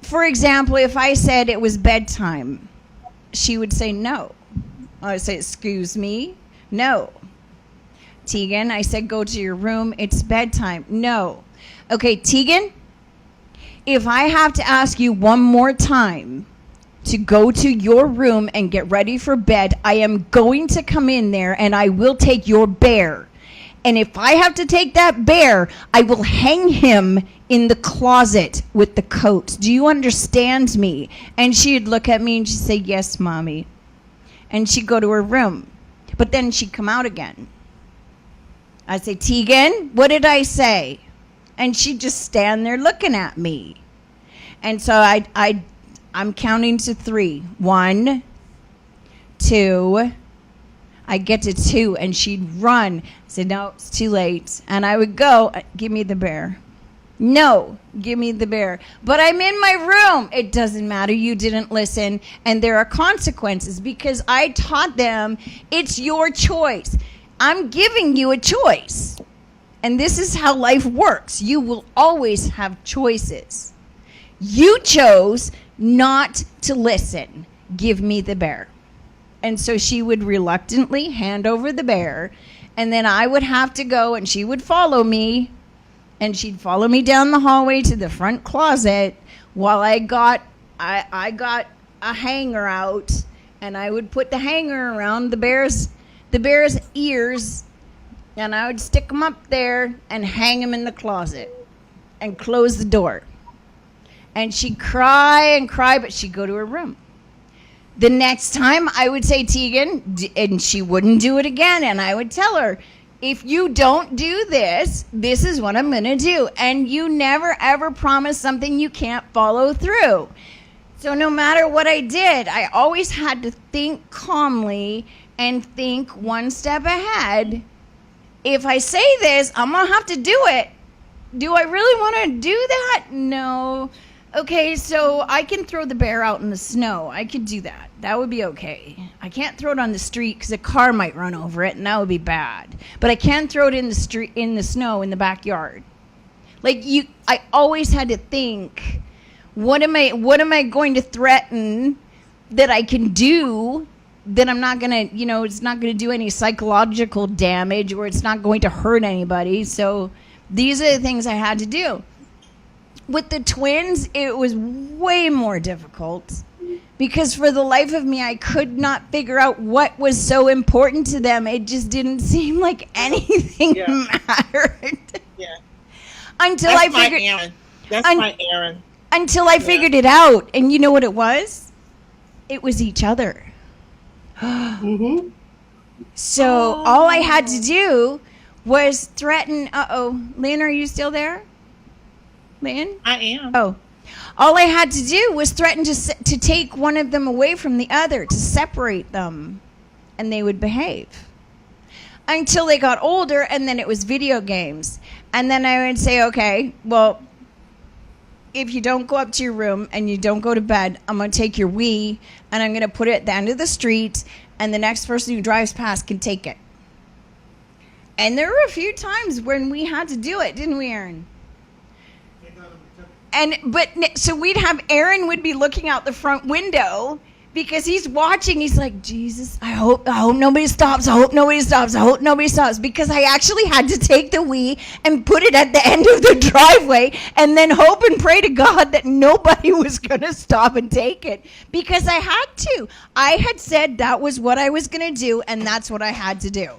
for example, if I said it was bedtime, she would say no. I would say, excuse me? No. Tegan, I said go to your room. It's bedtime. No. Okay, Tegan, if I have to ask you one more time to go to your room and get ready for bed, I am going to come in there and I will take your bear. And if I have to take that bear, I will hang him in the closet with the coat. Do you understand me? And she'd look at me and she'd say, yes, Mommy. And she'd go to her room. But then she'd come out again. I'd say, Tegan, what did I say? And she'd just stand there looking at me. And so I'm counting to 3. 1, 2. I get to 2, and she'd run. I said, no, it's too late. And I would go, give me the bear. No, give me the bear. But I'm in my room. It doesn't matter. You didn't listen. And there are consequences because I taught them it's your choice. I'm giving you a choice. And this is how life works. You will always have choices. You chose not to listen. Give me the bear. And so she would reluctantly hand over the bear. And then I would have to go and she would follow me. And she'd follow me down the hallway to the front closet while I got a hanger out, and I would put the hanger around the bear's ears, and I would stick them up there and hang them in the closet and close the door. And she'd cry and cry, but she'd go to her room. The next time I would say, Tegan, and she wouldn't do it again. And I would tell her, if you don't do this, this is what I'm going to do. And you never, ever promise something you can't follow through. So no matter what I did, I always had to think calmly and think one step ahead. If I say this, I'm going to have to do it. Do I really want to do that? No. Okay, so I can throw the bear out in the snow. I could do that. That would be okay. I can't throw it on the street because a car might run over it, and that would be bad. But I can throw it in the street, in the snow, in the backyard. Like I always had to think, what am I going to threaten that I can do that I'm not gonna, it's not gonna do any psychological damage, or it's not going to hurt anybody. So these are the things I had to do. With the twins, it was way more difficult because for the life of me, I could not figure out what was so important to them. It just didn't seem like anything mattered. Yeah. Until That's I figured. my Aaron. That's my Aaron. Until I figured it out, and you know what it was? It was each other. Mm-hmm. So all I had to do was threaten. Lynn, are you still there? Lynn? I am. Oh. All I had to do was threaten to take one of them away from the other, to separate them, and they would behave. Until they got older, and then it was video games. And then I would say, okay, well, if you don't go up to your room and you don't go to bed, I'm going to take your Wii, and I'm going to put it at the end of the street, and the next person who drives past can take it. And there were a few times when we had to do it, didn't we, Aaron? So we'd have Aaron would be looking out the front window because he's watching. He's like, Jesus, I hope nobody stops. I hope nobody stops. I hope nobody stops. Because I actually had to take the Wii and put it at the end of the driveway and then hope and pray to God that nobody was going to stop and take it, because I had to. I had said that was what I was going to do, and that's what I had to do.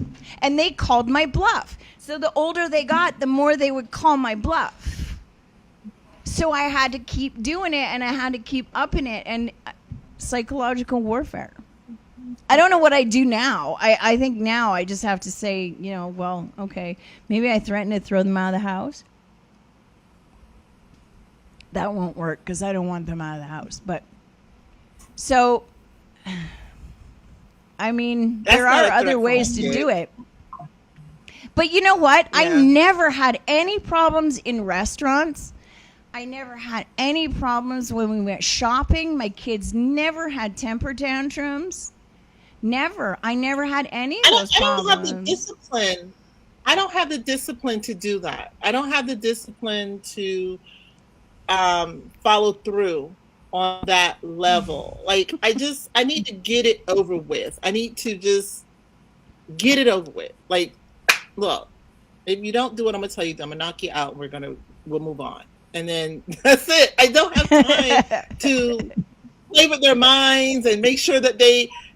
And they called my bluff. So the older they got, the more they would call my bluff. So I had to keep doing it, and I had to keep upping it, and psychological warfare. I don't know what I do now. I think now I just have to say, well, okay, maybe I threaten to throw them out of the house. That won't work because I don't want them out of the house. But so, I mean, there are other ways to do it. But you know what? Yeah. I never had any problems in restaurants. I never had any problems when we went shopping. My kids never had temper tantrums. Never. I never had any of those problems. I don't have the discipline. I don't have the discipline to do that. I don't have the discipline to follow through on that level. Like, I need to get it over with. I need to just get it over with. Like, look, if you don't do what I'm going to tell you, I'm going to knock you out. We'll move on. And then that's it. I don't have time to play with their minds and make sure that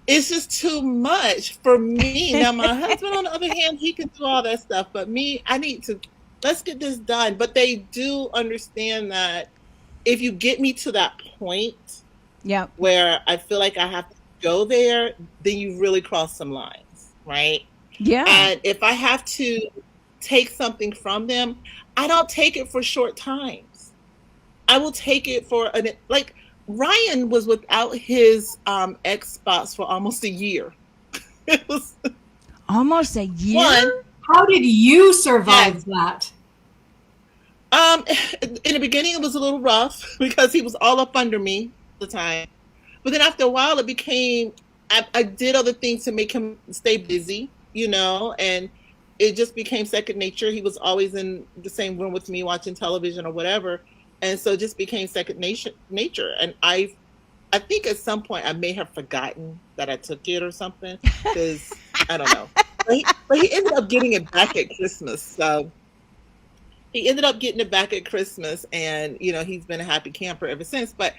it's just too much for me. Now, my husband, on the other hand, he can do all that stuff. But me, let's get this done. But they do understand that if you get me to that point where I feel like I have to go there, then you really cross some lines, right? Yeah. And if I have to take something from them, I don't take it for short times. I will take it for like Ryan was without his Xbox for almost a year. It was almost a year. How did you survive that? In the beginning, it was a little rough because he was all up under me all the time. But then after a while, it became I did other things to make him stay busy, and it just became second nature. He was always in the same room with me watching television or whatever. And so it just became second nature. And I think at some point I may have forgotten that I took it or something, because I don't know. But he ended up getting it back at Christmas. So he ended up getting it back at Christmas, and he's been a happy camper ever since. But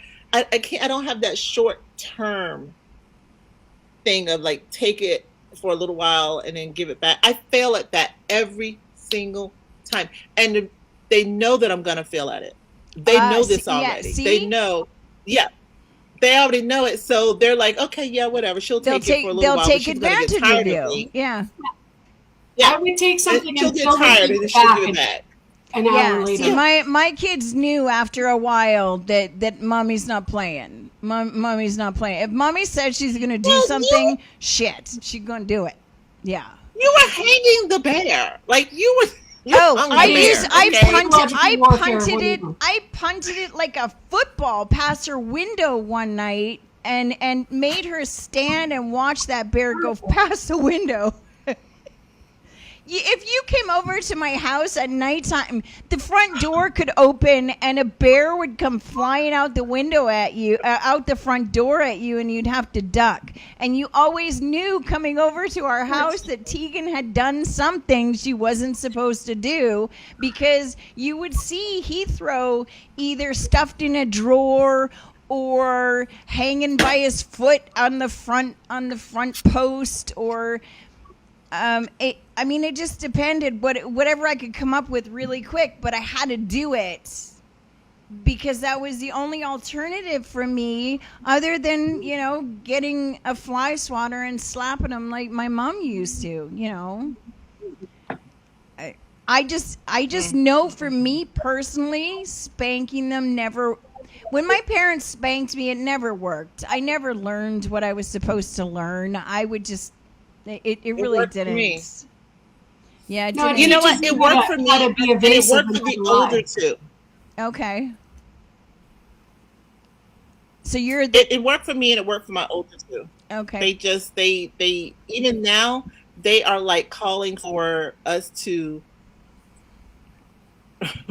I can't. I don't have that short term thing of like take it for a little while and then give it back. I fail at that every single time, and they know that I'm gonna fail at it. They know this already. They know. Yeah, they already know it. So they're like, okay, yeah, whatever. She'll take it for a little while. They'll take advantage of you. Yeah. Yeah. I would take something and she'll until get tired and then she'll give it back. An hour later. See, my kids knew after a while that mommy's not playing. Mommy's not playing. If mommy said she's gonna do something, shit, she's gonna do it. Yeah. You were hanging the bear, like you were. I punted it like a football past her window one night and made her stand and watch that bear go past the window. If you came over to my house at nighttime, the front door could open and a bear would come flying out the window at you, out the front door at you, and you'd have to duck. And you always knew coming over to our house that Tegan had done something she wasn't supposed to do, because you would see Heathrow either stuffed in a drawer or hanging by his foot on the front post, or it just depended whatever I could come up with really quick, but I had to do it because that was the only alternative for me, other than, getting a fly swatter and slapping them like my mom used to, I just know, for me personally, spanking them never. When my parents spanked me, it never worked. I never learned what I was supposed to learn. I would just. It really didn't. Me. Yeah, no, you know what? It worked for me. And it worked for the older two. Okay. So you're. It worked for me, and it worked for my older two. Okay. They even now they are like calling for us to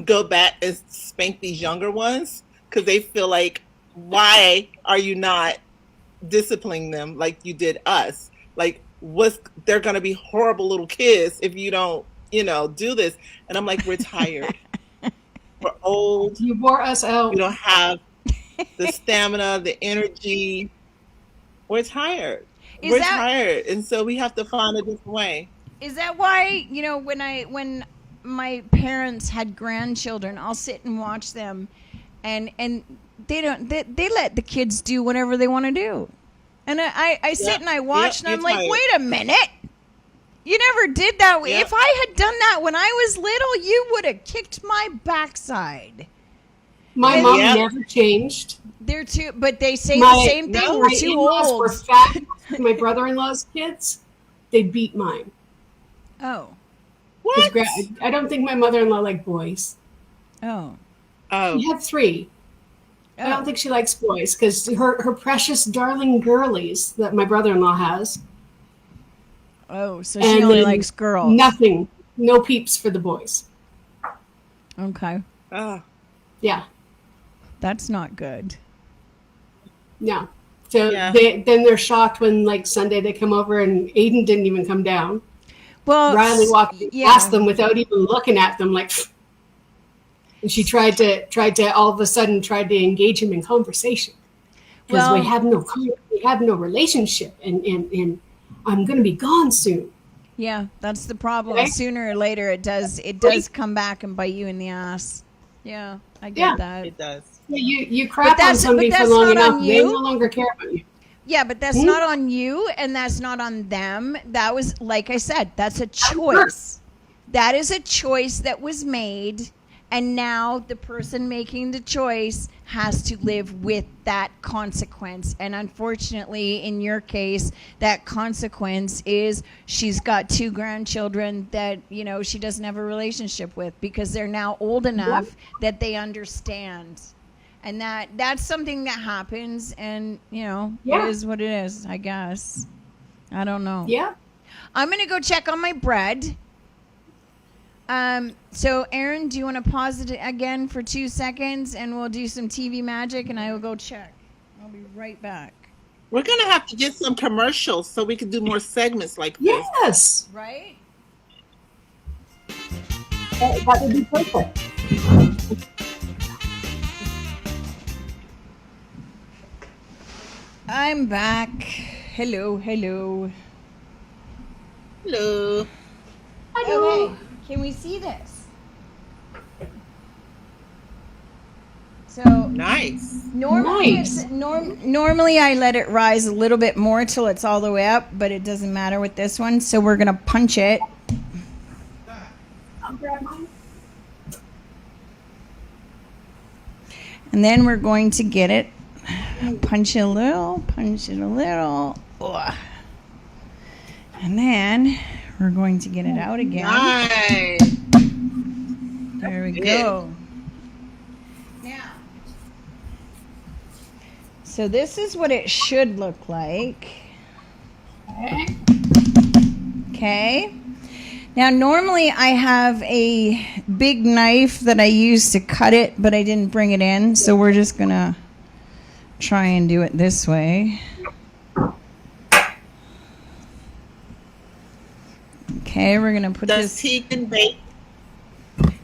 go back and spank these younger ones because they feel like, why are you not disciplining them like you did us? Like, they're going to be horrible little kids if you don't, do this. And I'm like, we're tired. We're old. You wore us out. We don't have the stamina, the energy. We're tired. We're tired. And so we have to find a different way. Is that why, when my parents had grandchildren, I'll sit and watch them and they let the kids do whatever they want to do. And I sit and I watch and I'm like, tired. Wait a minute. You never did that. If I had done that when I was little, you would have kicked my backside. My mom never changed. They're too, but they say the same thing. We're too old. Were fat. My brother-in-law's kids, they beat mine. Oh. What? I don't think my mother-in-law liked boys. Oh. We had 3. I don't think she likes boys because her precious darling girlies that my brother-in-law has. Oh, so she only likes girls. Nothing. No peeps for the boys. Okay. Yeah. That's not good. No. So then they're shocked when, like, Sunday they come over and Aiden didn't even come down. Well, Riley walked past them without even looking at them, like... And she tried to all of a sudden tried to engage him in conversation because we have no relationship, and I'm going to be gone soon. Yeah, that's the problem. Right? Sooner or later, it does come back and bite you in the ass. Yeah, I get that. It does. Yeah, you crap on somebody for long enough, they no longer care about you. Yeah, but that's not on you, and that's not on them. That was, like I said, that's a choice. That is a choice that was made. And now the person making the choice has to live with that consequence. And unfortunately, in your case, that consequence is she's got 2 grandchildren that, she doesn't have a relationship with because they're now old enough that they understand. And that's something that happens. And, it is what it is, I guess. I don't know. Yeah. I'm going to go check on my bread. So Aaron, do you want to pause it again for 2 seconds and we'll do some TV magic and I will go check. I'll be right back. We're going to have to get some commercials so we can do more segments like this. Yes. Right? That would be perfect. I'm back. Hello, hello. Hello. Okay, can we see this? So Nice. normally Nice. it's normally I let it rise a little bit more till it's all the way up, but it doesn't matter with this one. So we're gonna punch it. I'll grab mine. And then we're going to get it, punch it a little, punch it a little. Ugh. And then we're going to get it out again. Nice. There we go. Now, so this is what it should look like. Okay. Okay. Now, normally I have a big knife that I use to cut it, but I didn't bring it in, so we're just going to try and do it this way. Okay, we're going to put Does this... Tegan bake?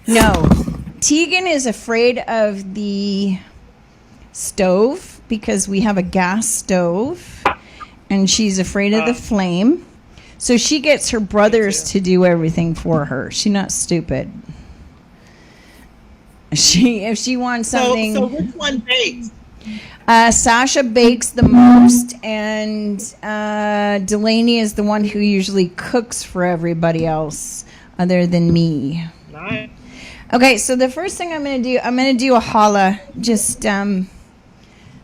No. Tegan is afraid of the stove because we have a gas stove, and she's afraid of the flame. So she gets her brothers to do everything for her. She's not stupid. If she wants something... So which one bakes? Sasha bakes the most, and Delaney is the one who usually cooks for everybody else other than me. Nice. Okay, so the first thing I'm going to do a challah, just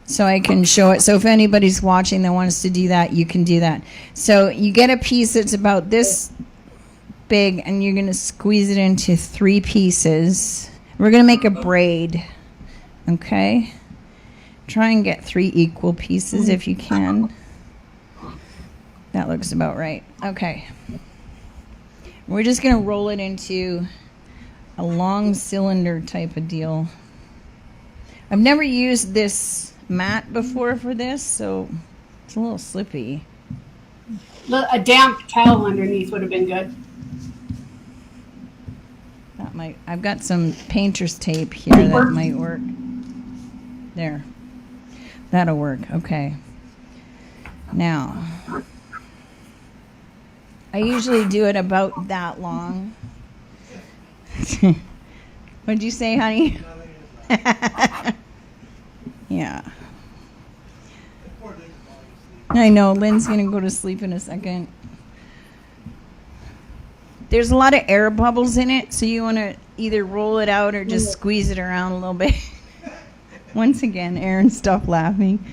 so I can show it. So if anybody's watching that wants to do that, you can do that. So you get a piece that's about this big, and you're going to squeeze it into 3 pieces. We're going to make a braid, okay? Try and get 3 equal pieces if you can. That looks about right. Okay. We're just going to roll it into a long cylinder type of deal. I've never used this mat before for this, so it's a little slippy. A damp towel underneath would have been good. That might. I've got some painter's tape here that might work. There. That'll work. Okay. Now, I usually do it about that long. What'd you say, honey? Yeah. I know. Lynn's going to go to sleep in a second. There's a lot of air bubbles in it, so you want to either roll it out or just squeeze it around a little bit. Once again, Aaron, stop laughing.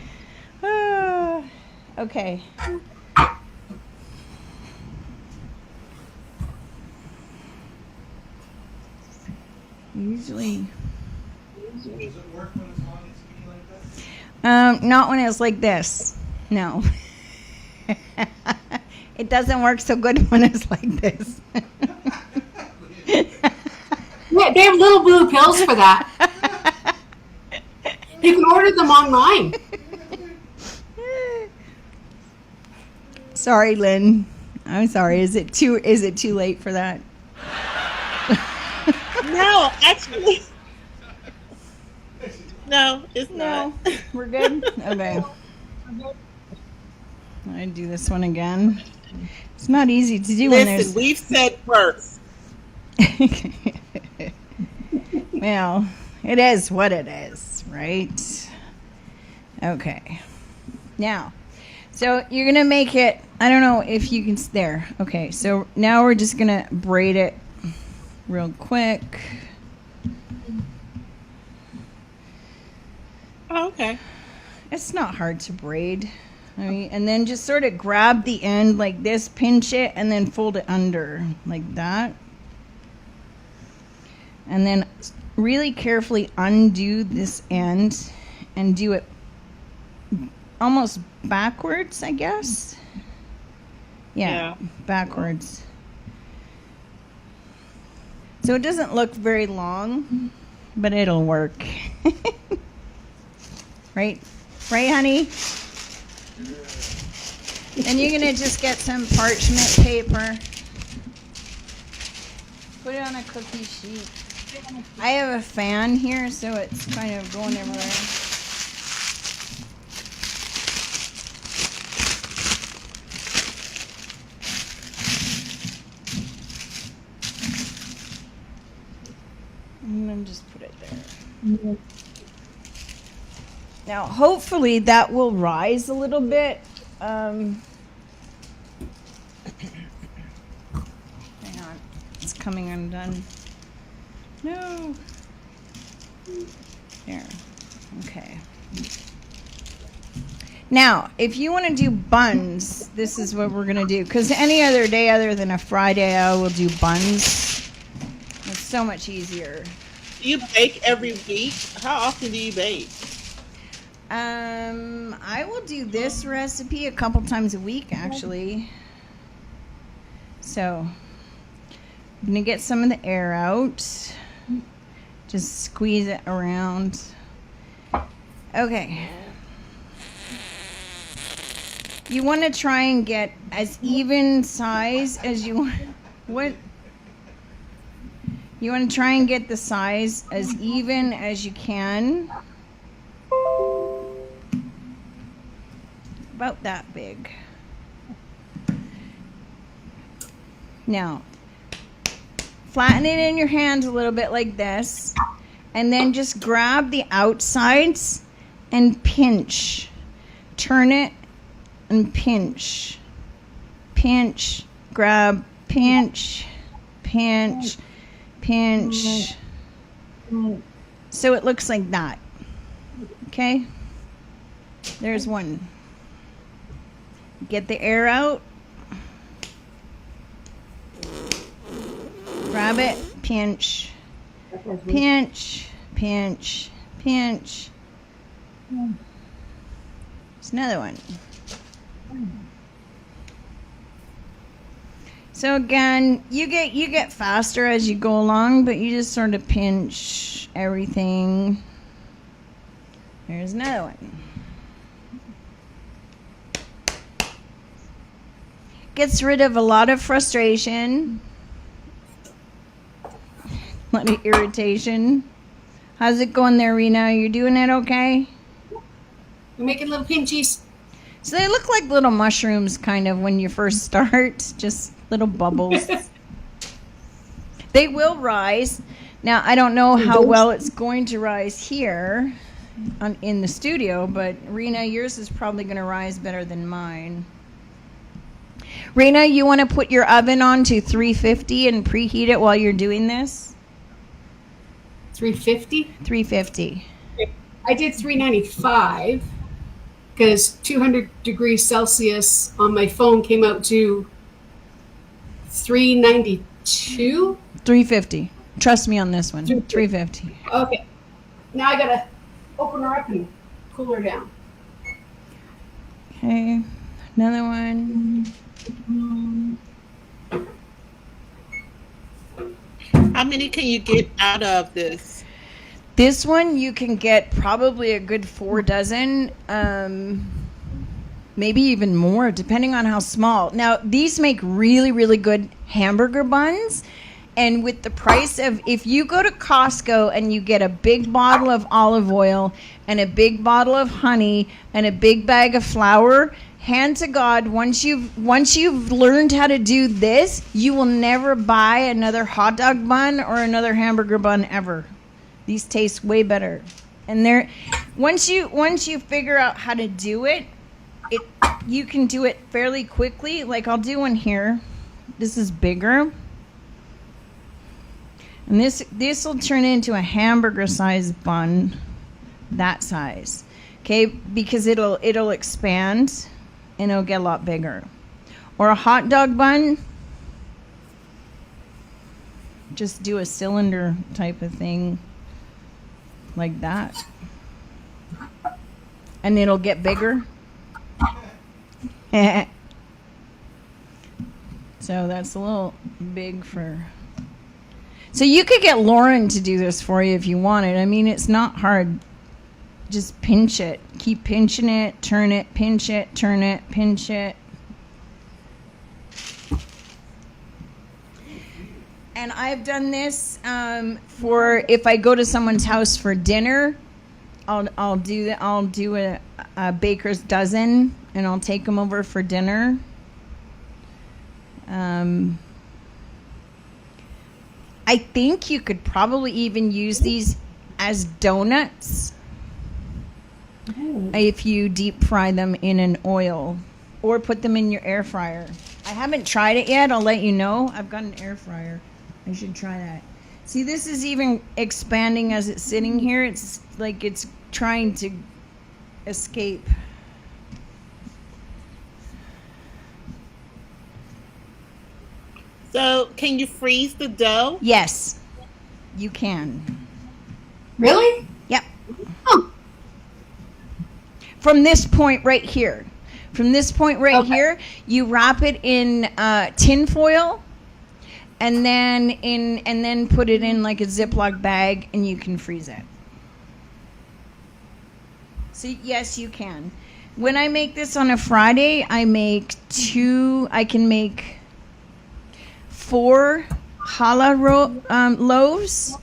Okay. Usually... Does it work when it's long and skinny like that? Not when it's like this. No. It doesn't work so good when it's like this. Yeah, they have little blue pills for that. You can order them online. Sorry, Lynn. I'm sorry. Is it too late for that? No, actually. No, it's No. not. We're good? Okay. I do this one again. It's not easy to do when Listen, we've said first. Well, it is what it is, right? Okay. Now, so you're going to make it, I don't know if you can, there. Okay, so now we're just going to braid it real quick. Oh, okay. It's not hard to braid. I mean, and then just sort of grab the end like this, pinch it, and then fold it under like that. And then really carefully undo this end and do it almost backwards, I guess. Yeah, backwards. So it doesn't look very long, but it'll work. Right? Right, honey? And you're going to just get some parchment paper. Put it on a cookie sheet. I have a fan here, so it's kind of going everywhere. I'll just put it there. Now, hopefully that will rise a little bit. Hang on. It's coming undone. No. There. Okay. Now, if you want to do buns, this is what we're going to do. Because any other day other than a Friday, I will do buns. It's so much easier. Do you bake every week? How often do you bake? I will do this recipe a couple times a week, actually. So, I'm going to get some of the air out. Just squeeze it around. Okay. You want to try and get as even size as you want. What? You want to try and get the size as even as you can. About that big. Now, flatten it in your hands a little bit like this, and then just grab the outsides and pinch. Turn it and pinch. Pinch, grab, pinch, pinch, pinch. So it looks like that. Okay? There's one. Get the air out. Grab it, pinch, pinch, pinch, pinch. There's another one. So again, you get faster as you go along, but you just sort of pinch everything. There's another one. Gets rid of a lot of frustration, a lot of irritation. How's it going there, Rena? You doing it okay? We're making little pinchies. So they look like little mushrooms, kind of, when you first start. Just little bubbles. They will rise. Now, I don't know how well it's going to rise here in the studio, but Rena, yours is probably going to rise better than mine. Rena, you want to put your oven on to 350 and preheat it while you're doing this? 350? 350. I did 395 because 200 degrees Celsius on my phone came out to 392. 350. Trust me on this one. 350. Okay. Now I gotta open her up and cool her down. Okay. Another one. How many can you get out of this? This one you can get probably a good 4 dozen, maybe even more, depending on how small. Now, these make really, really good hamburger buns. And with the price of, if you go to Costco and you get a big bottle of olive oil and a big bottle of honey and a big bag of flour, hand to God, once you've learned how to do this, you will never buy another hot dog bun or another hamburger bun ever. These taste way better. And they're once you figure out how to do it, you can do it fairly quickly. Like I'll do one here. This is bigger. And this will turn into a hamburger sized bun, that size. Okay? Because it'll expand and it'll get a lot bigger. Or a hot dog bun, just do a cylinder type of thing like that. And it'll get bigger. So that's a little big for... So you could get Lauren to do this for you if you wanted. I mean, it's not hard. Just pinch it. Keep pinching it, turn it, pinch it, turn it, pinch it. And I've done this for if I go to someone's house for dinner. I'll do that. I'll do a baker's dozen, and I'll take them over for dinner. I think you could probably even use these as donuts if you deep fry them in an oil or put them in your air fryer. I haven't tried it yet. I'll let you know. I've got an air fryer. I should try that. See, this is even expanding as it's sitting here. It's like it's trying to escape. So, can you freeze the dough? Yes, you can. Really? Yep. Oh, From this point right here. From this point right here, you wrap it in tin foil and then put it in like a Ziploc bag and you can freeze it. So yes, you can. When I make this on a Friday, I can make 4 challah loaves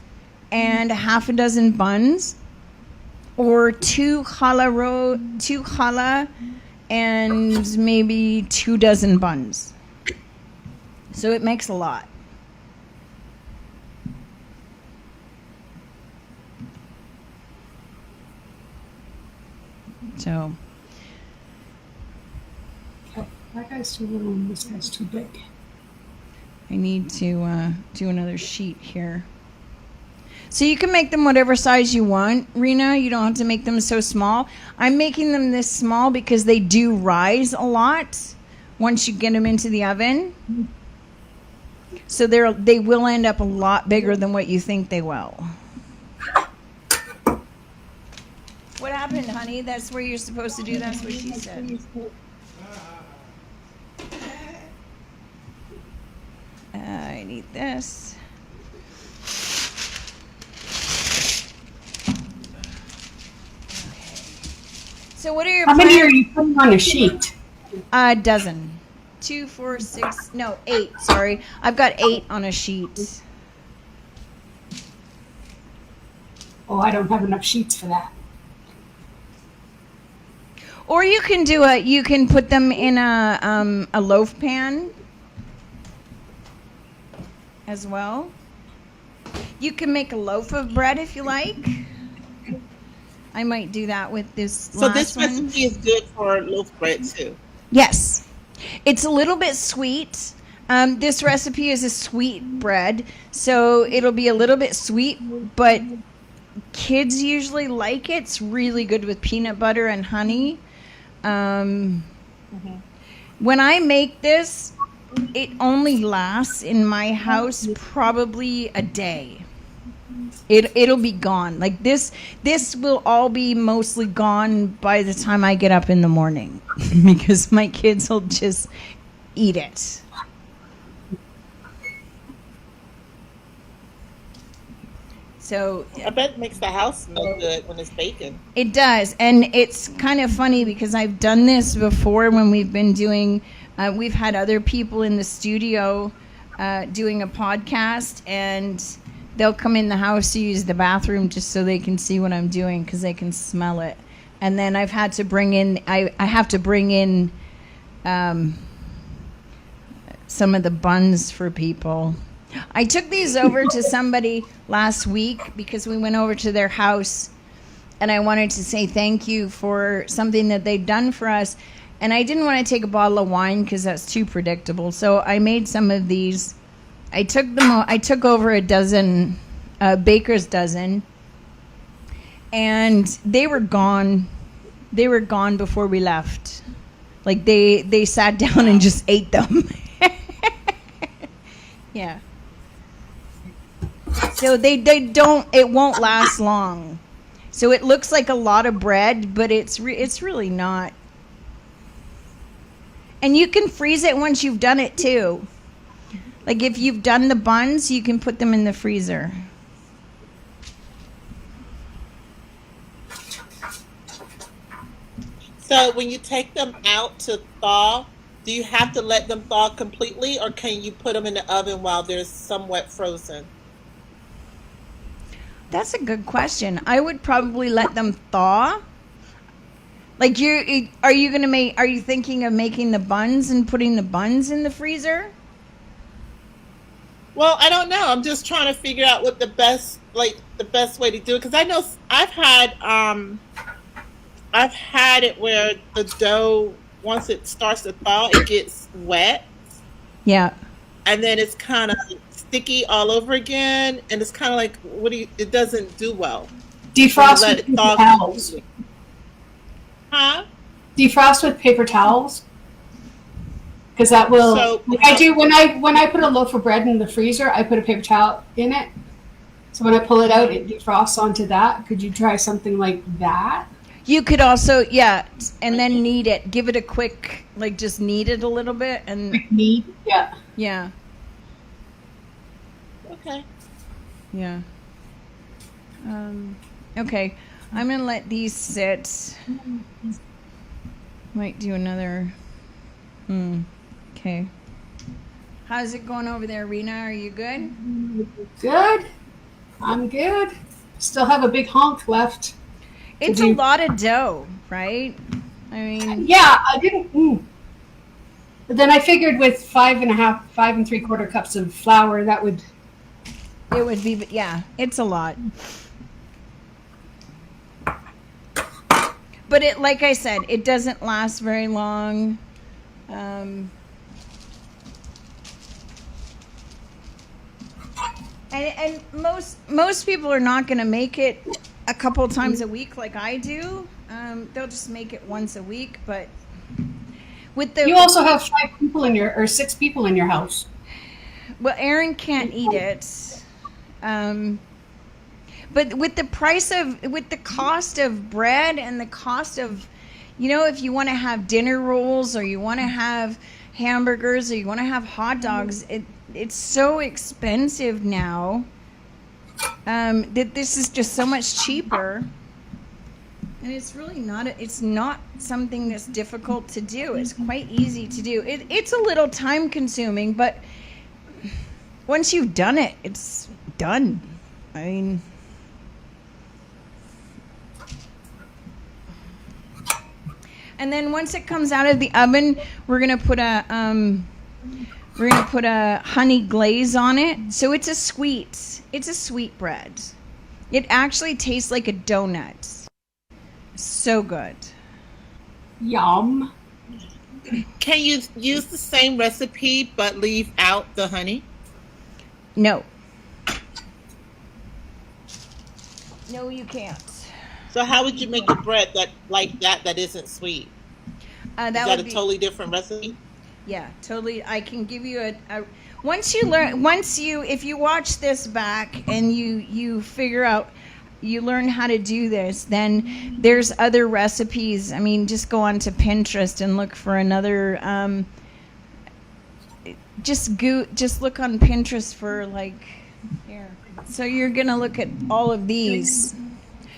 and half a dozen buns, or 2 challah and maybe 2 dozen buns. So it makes a lot. So that guy's too little and this guy's too big. I need to do another sheet here. So you can make them whatever size you want, Rena. You don't have to make them so small. I'm making them this small because they do rise a lot once you get them into the oven. So they will end up a lot bigger than what you think they will. What happened, honey? That's where you're supposed to do. That's what she said. I need this. So what are your How many are you putting on a sheet? A dozen. 2, 4, 6, no, 8, sorry. I've got 8 on a sheet. Oh, I don't have enough sheets for that. Or you can put them in a loaf pan as well. You can make a loaf of bread if you like. I might do that with this So last this one. recipe is good for loaf bread too. Yes. It's a little bit sweet. This recipe is a sweet bread, so it'll be a little bit sweet, but kids usually like it. It's really good with peanut butter and honey. When I make this, it only lasts in my house probably a day. It'll be gone. Like this will all be mostly gone by the time I get up in the morning because my kids will just eat it. So I bet it makes the house smell good when it's baking. it does, and it's kind of funny because I've done this before when we've been doing. We've had other people in the studio doing a podcast, and they'll come in the house to use the bathroom just so they can see what I'm doing because they can smell it. And then I've had to bring in. I have to bring in some of the buns for people. I took these over to somebody last week because we went over to their house and I wanted to say thank you for something that they'd done for us. And I didn't want to take a bottle of wine because that's too predictable. So I made some of these. I took over a dozen, baker's dozen, and they were gone. They were gone before we left. Like they sat down and just ate them. Yeah. So they don't. It won't last long. So it looks like a lot of bread, but it's really not. And you can freeze it once you've done it too. Like if you've done the buns, you can put them in the freezer. So when you take them out to thaw, do you have to let them thaw completely, or can you put them in the oven while they're somewhat frozen? That's a good question. I would probably let them thaw. Like are you thinking of making the buns and putting the buns in the freezer? Well, I don't know. I'm just trying to figure out what the best way to do it because I know I've had it where the dough once it starts to thaw, it gets wet Yeah. and then it's kind of sticky all over again, and it's kind of like it doesn't do well. Defrost Let with it paper thaw towels. completely. Huh? Defrost with paper towels. Because that will, So like I do when I put a loaf of bread in the freezer, I put a paper towel in it. So when I pull it out, it defrosts onto that. Could you try something like that? You could also, yeah, and then knead it. Give it a quick, like just knead it a little bit, and Quick knead? Yeah. yeah, okay. yeah. Okay, I'm gonna let these sit. Might do another. Okay. How's it going over there, Rena? Are you good? Good. I'm good. Still have a big honk left. It's a lot of dough, right? I mean, Yeah, I didn't. But then I figured with 5 3/4 cups of flour, that would. it would be, yeah, it's a lot. But it, like I said, it doesn't last very long. And most people are not going to make it a couple times a week like I do. They'll just make it once a week. But with the You also have 6 people in your house. well, Aaron can't eat it. But with the cost of bread and the cost of, if you want to have dinner rolls or you want to have hamburgers or you want to have hot dogs, it's so expensive now that this is just so much cheaper. And it's really it's not something that's difficult to do. It's quite easy to do. It's a little time consuming, but once you've done it, it's done. I mean, and then once it comes out of the oven, we're gonna put a honey glaze on it. So it's a sweet bread. It actually tastes like a donut. So good. Yum. Can you use the same recipe but leave out the honey? No. No, you can't. So how would you make a bread that isn't sweet? Is that a totally different recipe? Yeah, totally. I can give you if you watch this back and you figure out, you learn how to do this, then there's other recipes. I mean, just go onto Pinterest and look for another, just look on Pinterest for here. So you're going to look at all of these.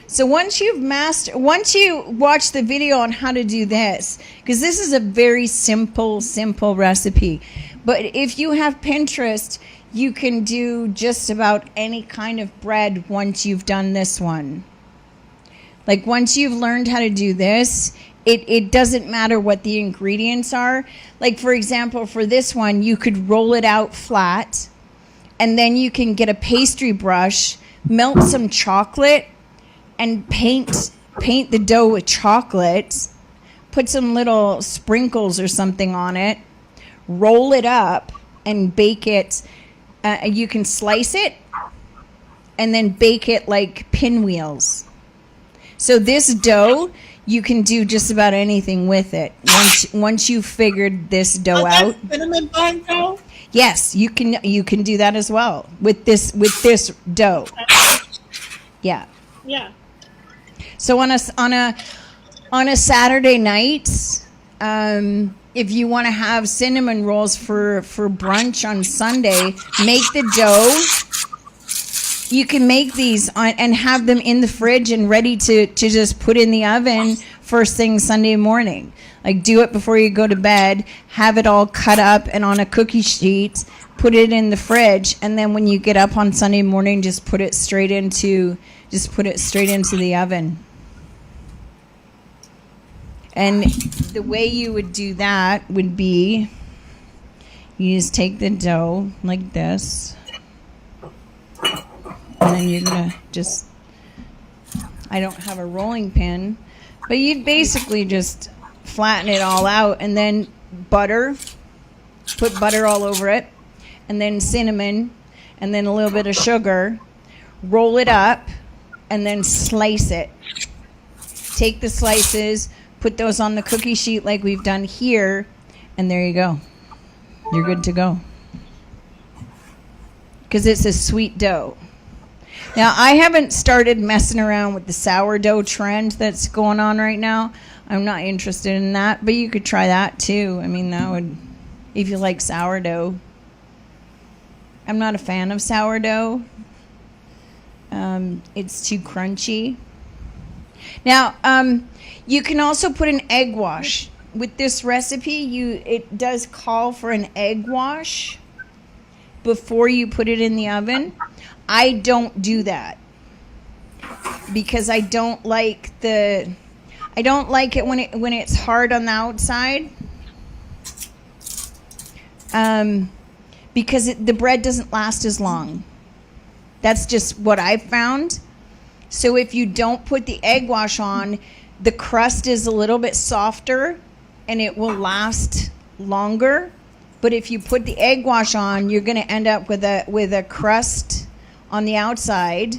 So once you watch the video on how to do this, because this is a very simple recipe, but if you have Pinterest, you can do just about any kind of bread once you've done this one. Like once you've learned how to do this, it doesn't matter what the ingredients are. Like for example, for this one, you could roll it out flat, and then you can get a pastry brush, melt some chocolate, and paint the dough with chocolate, put some little sprinkles or something on it, roll it up, and bake it. You can slice it and then bake it like pinwheels. So this dough, you can do just about anything with it once you've figured this dough out. Cinnamon bun dough? Yes, you can do that as well with this dough. Yeah. Yeah. So on a Saturday night, if you want to have cinnamon rolls for brunch on Sunday, make the dough. You can make these and have them in the fridge and ready to just put in the oven first thing Sunday morning. Like do it before you go to bed, have it all cut up and on a cookie sheet, put it in the fridge, and then when you get up on Sunday morning, just put it straight into the oven. And the way you would do that would be, you just take the dough like this. And then you're gonna just, I don't have a rolling pin, but you basically just flatten it all out, and then butter, put butter all over it, and then cinnamon, and then a little bit of sugar, roll it up, and then slice it. Take the slices, put those on the cookie sheet like we've done here, and there you go. You're good to go. Because it's a sweet dough. Now, I haven't started messing around with the sourdough trend that's going on right now. I'm not interested in that, but you could try that too. I mean, that would, if you like sourdough. I'm not a fan of sourdough. It's too crunchy. Now, you can also put an egg wash. With this recipe, it does call for an egg wash before you put it in the oven. I don't do that because I don't like it when it's hard on the outside. Because the bread doesn't last as long. That's just what I've found. So if you don't put the egg wash on, the crust is a little bit softer and it will last longer. But if you put the egg wash on, you're going to end up with a crust on the outside,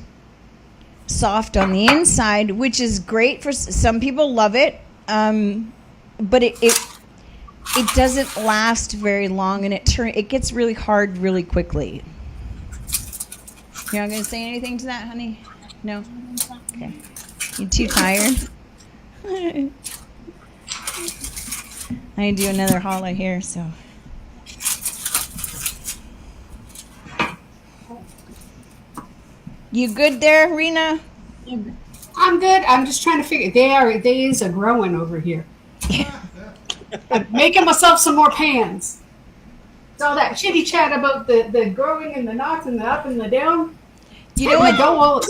soft on the inside, which is great for some people. Love it, but it doesn't last very long, and it gets really hard really quickly. You're not going to say anything to that, honey? No? Okay. You too tired? I do another holla here, so. You good there, Rena? I'm good. I'm just trying to figure. They are growing over here. I'm making myself some more pans. So that chitty chat about the growing and the knots and the up and the down. You know what?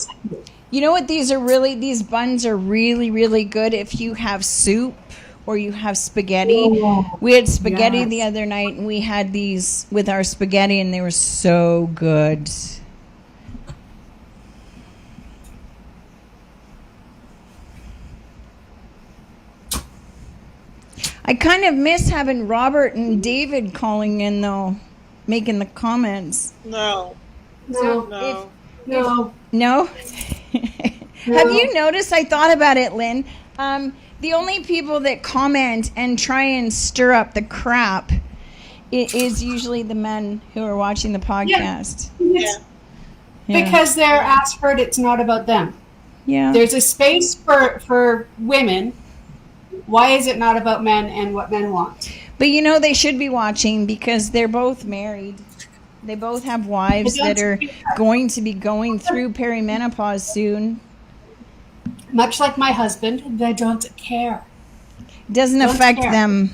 You know what? These buns are really, really good if you have soup or you have spaghetti. Oh, we had spaghetti the other night, and we had these with our spaghetti, and they were so good. I kind of miss having Robert and David calling in, though, making the comments. No. Have you noticed? I thought about it, Lynn. The only people that comment and try and stir up the crap is usually the men who are watching the podcast. Yeah. Because they're Asford, it's not about them. Yeah. There's a space for women. Why is it not about men and what men want? But they should be watching because they're both married. They both have wives that are going to be going through perimenopause soon. Much like my husband, they don't care. Doesn't affect them.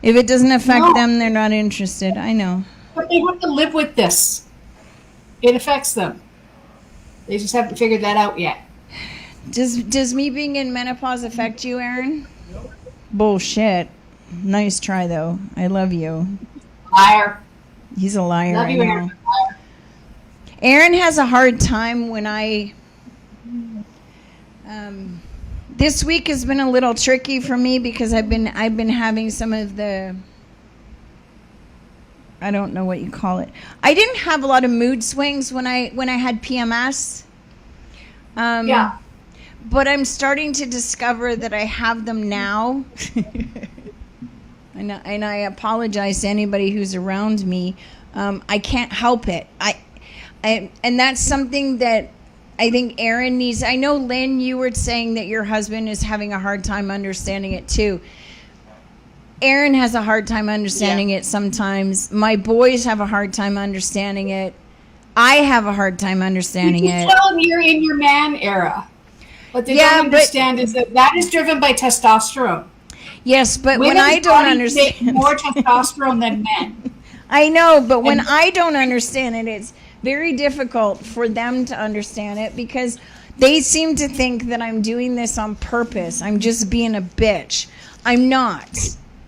If it doesn't affect them, they're not interested. I know. But they have to live with this. It affects them. They just haven't figured that out yet. Does me being in menopause affect you, Aaron? Bullshit. Nice try, though. I love you. Liar. He's a liar. Love you, Aaron. Aaron has a hard time when I... this week has been a little tricky for me because I've been having some of the... I don't know what you call it. I didn't have a lot of mood swings when I had PMS. But I'm starting to discover that I have them now. And I apologize to anybody who's around me. I can't help it. And that's something that I think Aaron needs. I know, Lynn, you were saying that your husband is having a hard time understanding it too. Aaron has a hard time understanding it sometimes. My boys have a hard time understanding it. I have a hard time understanding it. You tell them you're in your man era. What they don't understand is that is driven by testosterone. Yes, but Women's when I don't understand... make more testosterone than men. I know, but when I don't understand it, it's very difficult for them to understand it because they seem to think that I'm doing this on purpose. I'm just being a bitch. I'm not.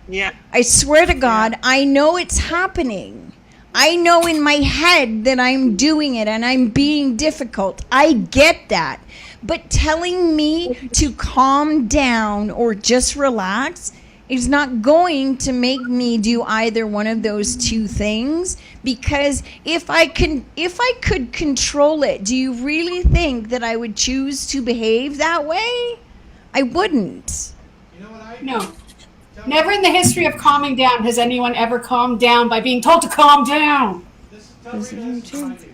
Yeah. I swear to God, I know it's happening. I know in my head that I'm doing it and I'm being difficult. I get that. But telling me to calm down or just relax is not going to make me do either one of those two things, because if I could control it, do you really think that I would choose to behave that way? I wouldn't. You know what I No. Never in the history of calming down has anyone ever calmed down by being told to calm down. Tell Rena this is what I do.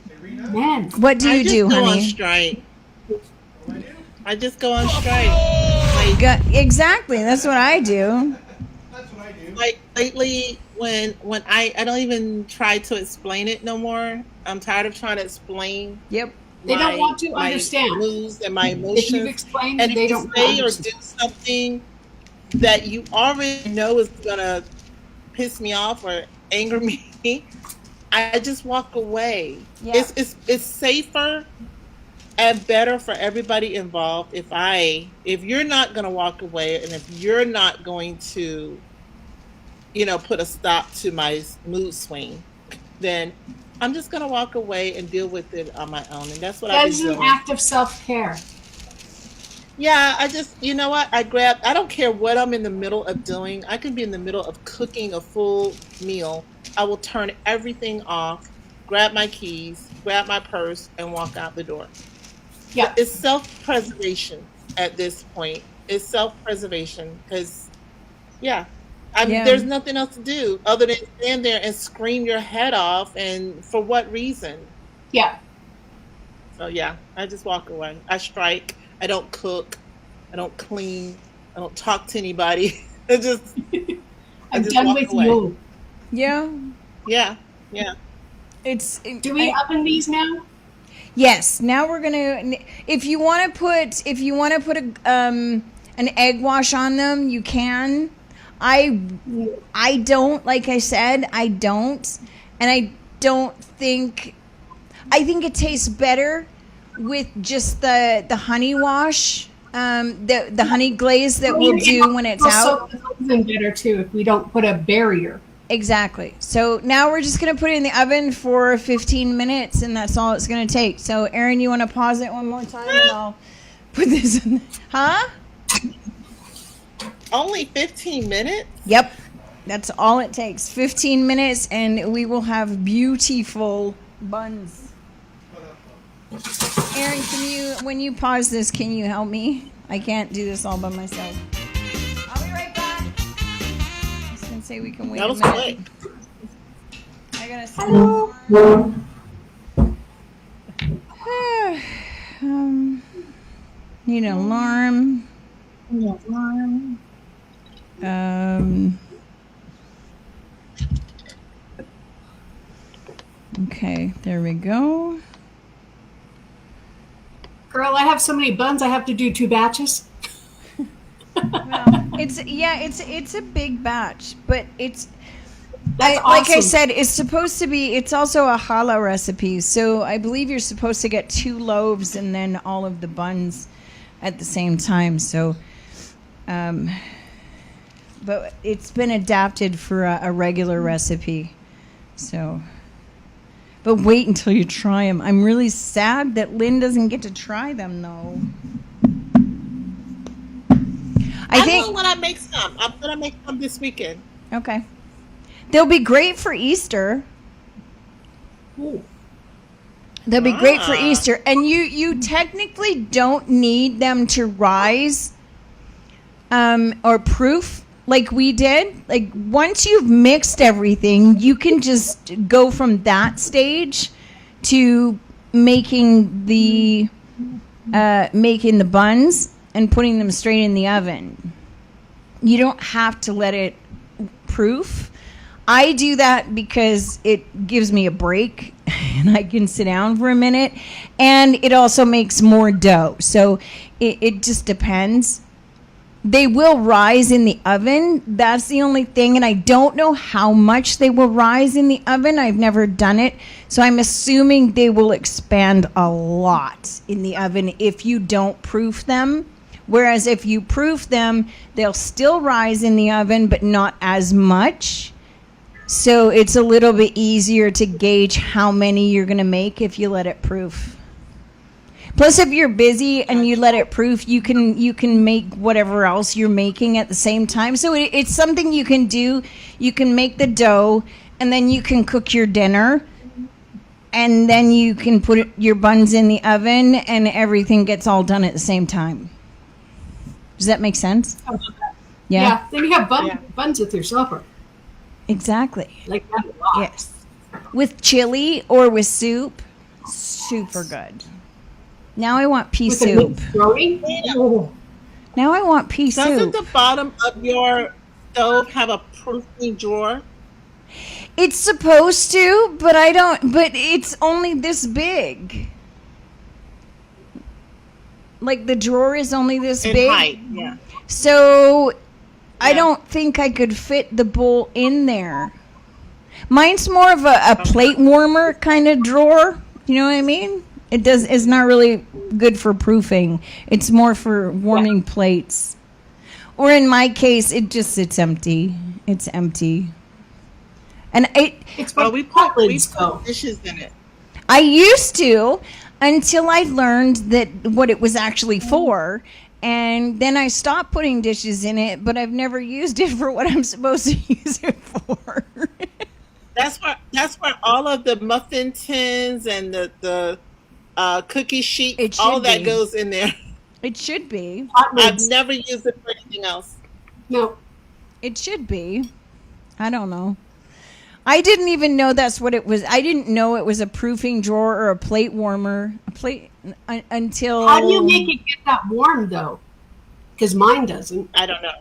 Hey, Rena, Man. What do you do, go on honey? strike. what do I do? I just go on strike. Like, Exactly. That's what I do. That's what I do. like lately, when I don't even try to explain it no more. I'm tired of trying to explain. Yep. They don't want to my understand. moods and my If you've emotions. explained And it, if they you don't say or understand. do something that you already know is gonna piss me off or anger me, I just walk away. Yeah. It's safer and better for everybody involved if you're not gonna walk away, and if you're not going to, put a stop to my mood swing, then I'm just gonna walk away and deal with it on my own. And that's what I've That been is an doing. act of self-care. Yeah, I just, you know what? I don't care what I'm in the middle of doing. I can be in the middle of cooking a full meal. I will turn everything off, grab my keys, grab my purse, and walk out the door. Yeah. It's self-preservation at this point. It's self-preservation because, yeah, Yeah. there's nothing else to do other than stand there and scream your head off. And for what reason? Yeah. So, yeah, I just walk away. I strike. I don't cook. I don't clean. I don't talk to anybody. I just done walk with away. you. Yeah. Yeah. Do we oven these now? Yes. Now we're gonna. If you want to put an egg wash on them, you can. I don't. Like I said, I don't, and I don't think. I think it tastes better with just the honey wash, the honey glaze that we'll do when it's out. Even better too if we don't put a barrier. Exactly. So now we're just going to put it in the oven for 15 minutes, and that's all it's going to take. So, Erin, you want to pause it one more time, and I'll put this in. Huh? Only 15 minutes? Yep. That's all it takes. 15 minutes, and we will have beautiful buns. Erin, when you pause this, can you help me? I can't do this all by myself. I'll be right back. I was going to say we can wait That a was minute. quick. I got to set an alarm. Need an alarm. Okay, there we go. Girl, I have so many buns I have to do 2 batches. Well, it's a big batch, but it's That's like I awesome. said, it's supposed to be. It's also a challah recipe, so I believe you're supposed to get 2 loaves and then all of the buns at the same time. So, but it's been adapted for a regular recipe. So, but wait until you try them. I'm really sad that Lynn doesn't get to try them though. I think will when I make some. I'm gonna make some this weekend. okay. They'll be great for Easter. They'll be great for Easter. And you technically don't need them to rise or proof like we did. Like once you've mixed everything, you can just go from that stage to making the buns and putting them straight in the oven. You don't have to let it proof. I do that because it gives me a break and I can sit down for a minute, and it also makes more dough. So it just depends. They will rise in the oven. That's the only thing. And I don't know how much they will rise in the oven. I've never done it. So I'm assuming they will expand a lot in the oven if you don't proof them. Whereas if you proof them, they'll still rise in the oven, but not as much. So it's a little bit easier to gauge how many you're going to make if you let it proof. Plus, if you're busy and you let it proof, you can make whatever else you're making at the same time. So it's something you can do. You can make the dough, and then you can cook your dinner, and then you can put your buns in the oven, and everything gets all done at the same time. Does that make sense? Yeah. Then you have buns with your supper. Exactly. Like that a lot. Yes. With chili or with soup, super good. Now I want pea With soup. Oh. Now I want pea Doesn't soup. the bottom of your stove have a proofing drawer? It's supposed to, but I don't. But it's only this big. Like the drawer is only this In big. height, yeah. So I don't think I could fit the bowl in there. Mine's more of a plate warmer kind of drawer. You know what I mean? It's not really good for proofing. It's more for warming plates. Or in my case, it's empty. It's empty. And It's Well, what we put lids go. dishes in it. I used to until I learned that what it was actually for. And then I stopped putting dishes in it, but I've never used it for what I'm supposed to use it for. That's where all of the muffin tins and the cookie sheet, It all should that be. goes in there. It should be. Hot I've lids. never used it for anything else. No. It should be. I don't know. I didn't even know that's what it was. I didn't know it was a proofing drawer or a plate warmer. Until. How do you make it get that warm though? Because mine doesn't. I don't know.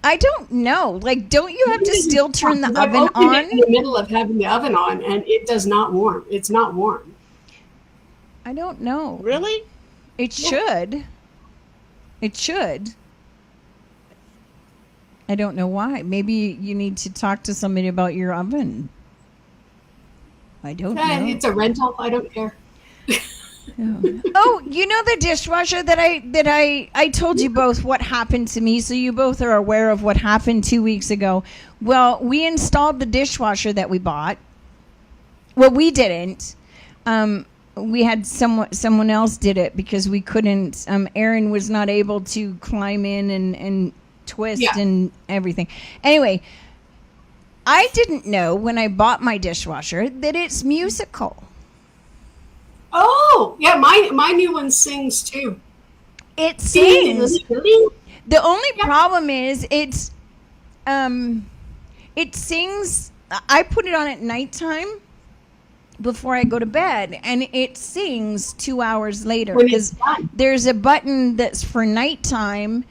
I don't know. Like, don't you have to still turn the I've oven opened it on? in the middle of having the oven on, and it does not warm. It's not warm. I don't know. Really? It should. It should. I don't know why. Maybe you need to talk to somebody about your oven. I don't know. It's a rental. I don't care. Oh, you know the dishwasher that I told you both what happened to me, so you both are aware of what happened 2 weeks ago. Well, we installed the dishwasher that we bought. Well, we didn't. We had someone else did it because we couldn't. Aaron was not able to climb in and twist and everything. Anyway, I didn't know when I bought my dishwasher that it's musical. Oh, yeah, my new one sings too. It sings. The only problem is it sings. I put it on at nighttime before I go to bed, and it sings 2 hours later When it's because done. there's a button that's for nighttime,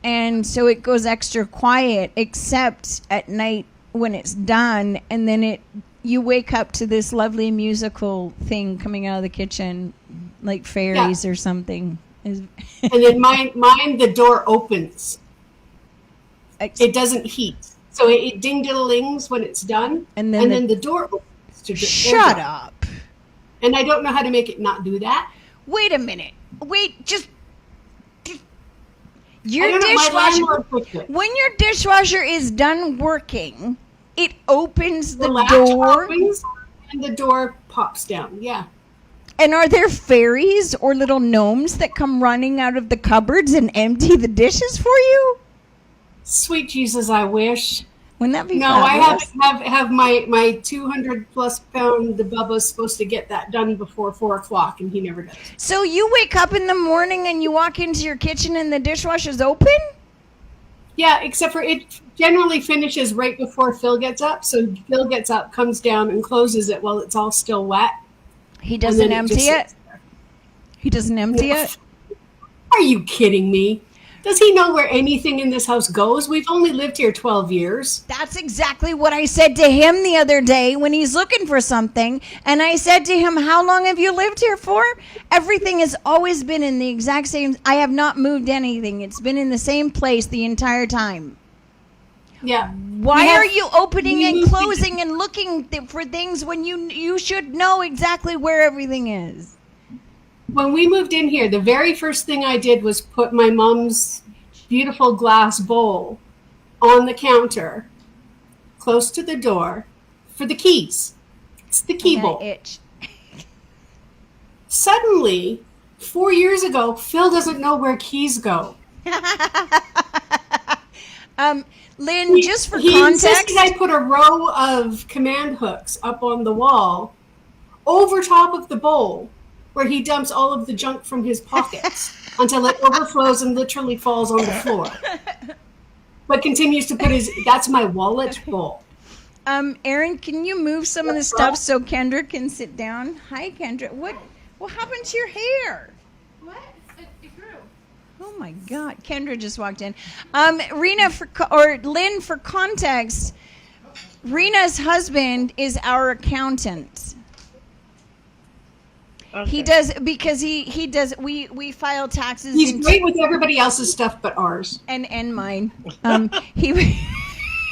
and so it goes extra quiet except at night when it's done, and then you wake up to this lovely musical thing coming out of the kitchen, like fairies or something. And then mine, the door opens. It doesn't heat, so it ding-diddlings when it's done, And then the door opens. Shut up. And I don't know how to make it not do that. Wait a minute. Wait, just I your don't know, my dishwasher. landlord fixed it. When your dishwasher is done working, it opens the latch door. opens and the door pops down. Yeah. And are there fairies or little gnomes that come running out of the cupboards and empty the dishes for you? Sweet Jesus, I wish. Wouldn't that be No, I fabulous? have my 200 plus pound. The Bubba's supposed to get that done before 4 o'clock, and he never does. So you wake up in the morning and you walk into your kitchen and the dishwasher's open? Yeah, except for it generally finishes right before Phil gets up. So Phil gets up, comes down, and closes it while it's all still wet. He and doesn't then empty just it? sits there. He doesn't empty it? Are you kidding me? Does he know where anything in this house goes? We've only lived here 12 years. That's exactly what I said to him the other day when he's looking for something. And I said to him, how long have you lived here for? Everything has always been in the exact same. I have not moved anything. It's been in the same place the entire time. Yeah. Why are you opening and closing and looking for things when you should know exactly where everything is? When we moved in here, the very first thing I did was put my mom's beautiful glass bowl on the counter, close to the door for the keys. It's the key I bowl. itch. Suddenly, 4 years ago, Phil doesn't know where keys go. Lynn, just for He context, insisted I put a row of command hooks up on the wall over top of the bowl where he dumps all of the junk from his pockets until it overflows and literally falls on the floor. But continues to put that's my wallet bowl. Erin, can you move some of the stuff so Kendra can sit down? Hi, Kendra. What happened to your hair? What? It grew. Oh my God, Kendra just walked in. Rena Lynn, for context, Rena's husband is our accountant. Okay. He does because he does. We file taxes. He's great with everybody else's stuff but ours. and mine. He.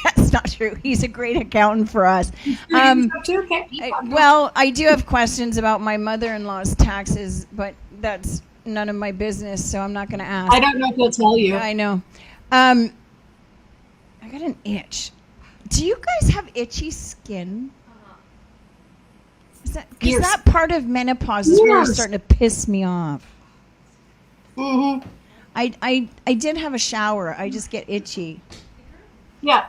That's not true. He's a great accountant for us. Well, I do have questions about my mother-in-law's taxes, but that's none of my business, so I'm not going to ask. I don't know if he'll tell you. I know. I got an itch. Do you guys have itchy skin? Because that part of menopause is really starting to piss me off. Mm-hmm. I did have a shower. I just get itchy. Yeah.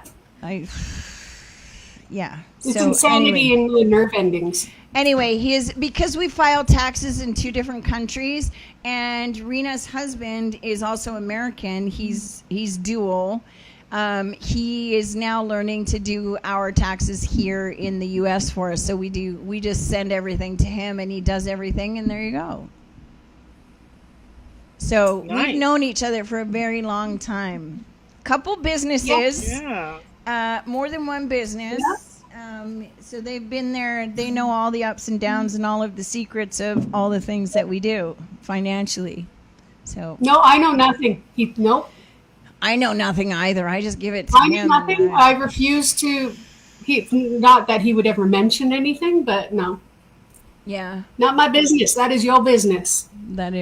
Yeah. It's insanity in the nerve endings. Anyway, because we file taxes in 2 different countries, and Rena's husband is also American. He's dual. He is now learning to do our taxes here in the U.S. for us. So we just send everything to him, and he does everything, and there you go. So Nice. We've known each other for a very long time. Couple businesses. Yeah. More than one business. So they've been there. They know all the ups and downs and all of the secrets of all the things that we do financially. So No, I know nothing. Nope. I know nothing either. I just give it to I know him. nothing. I refuse to. Not that he would ever mention anything, but no. Yeah. Not my business. That is your business.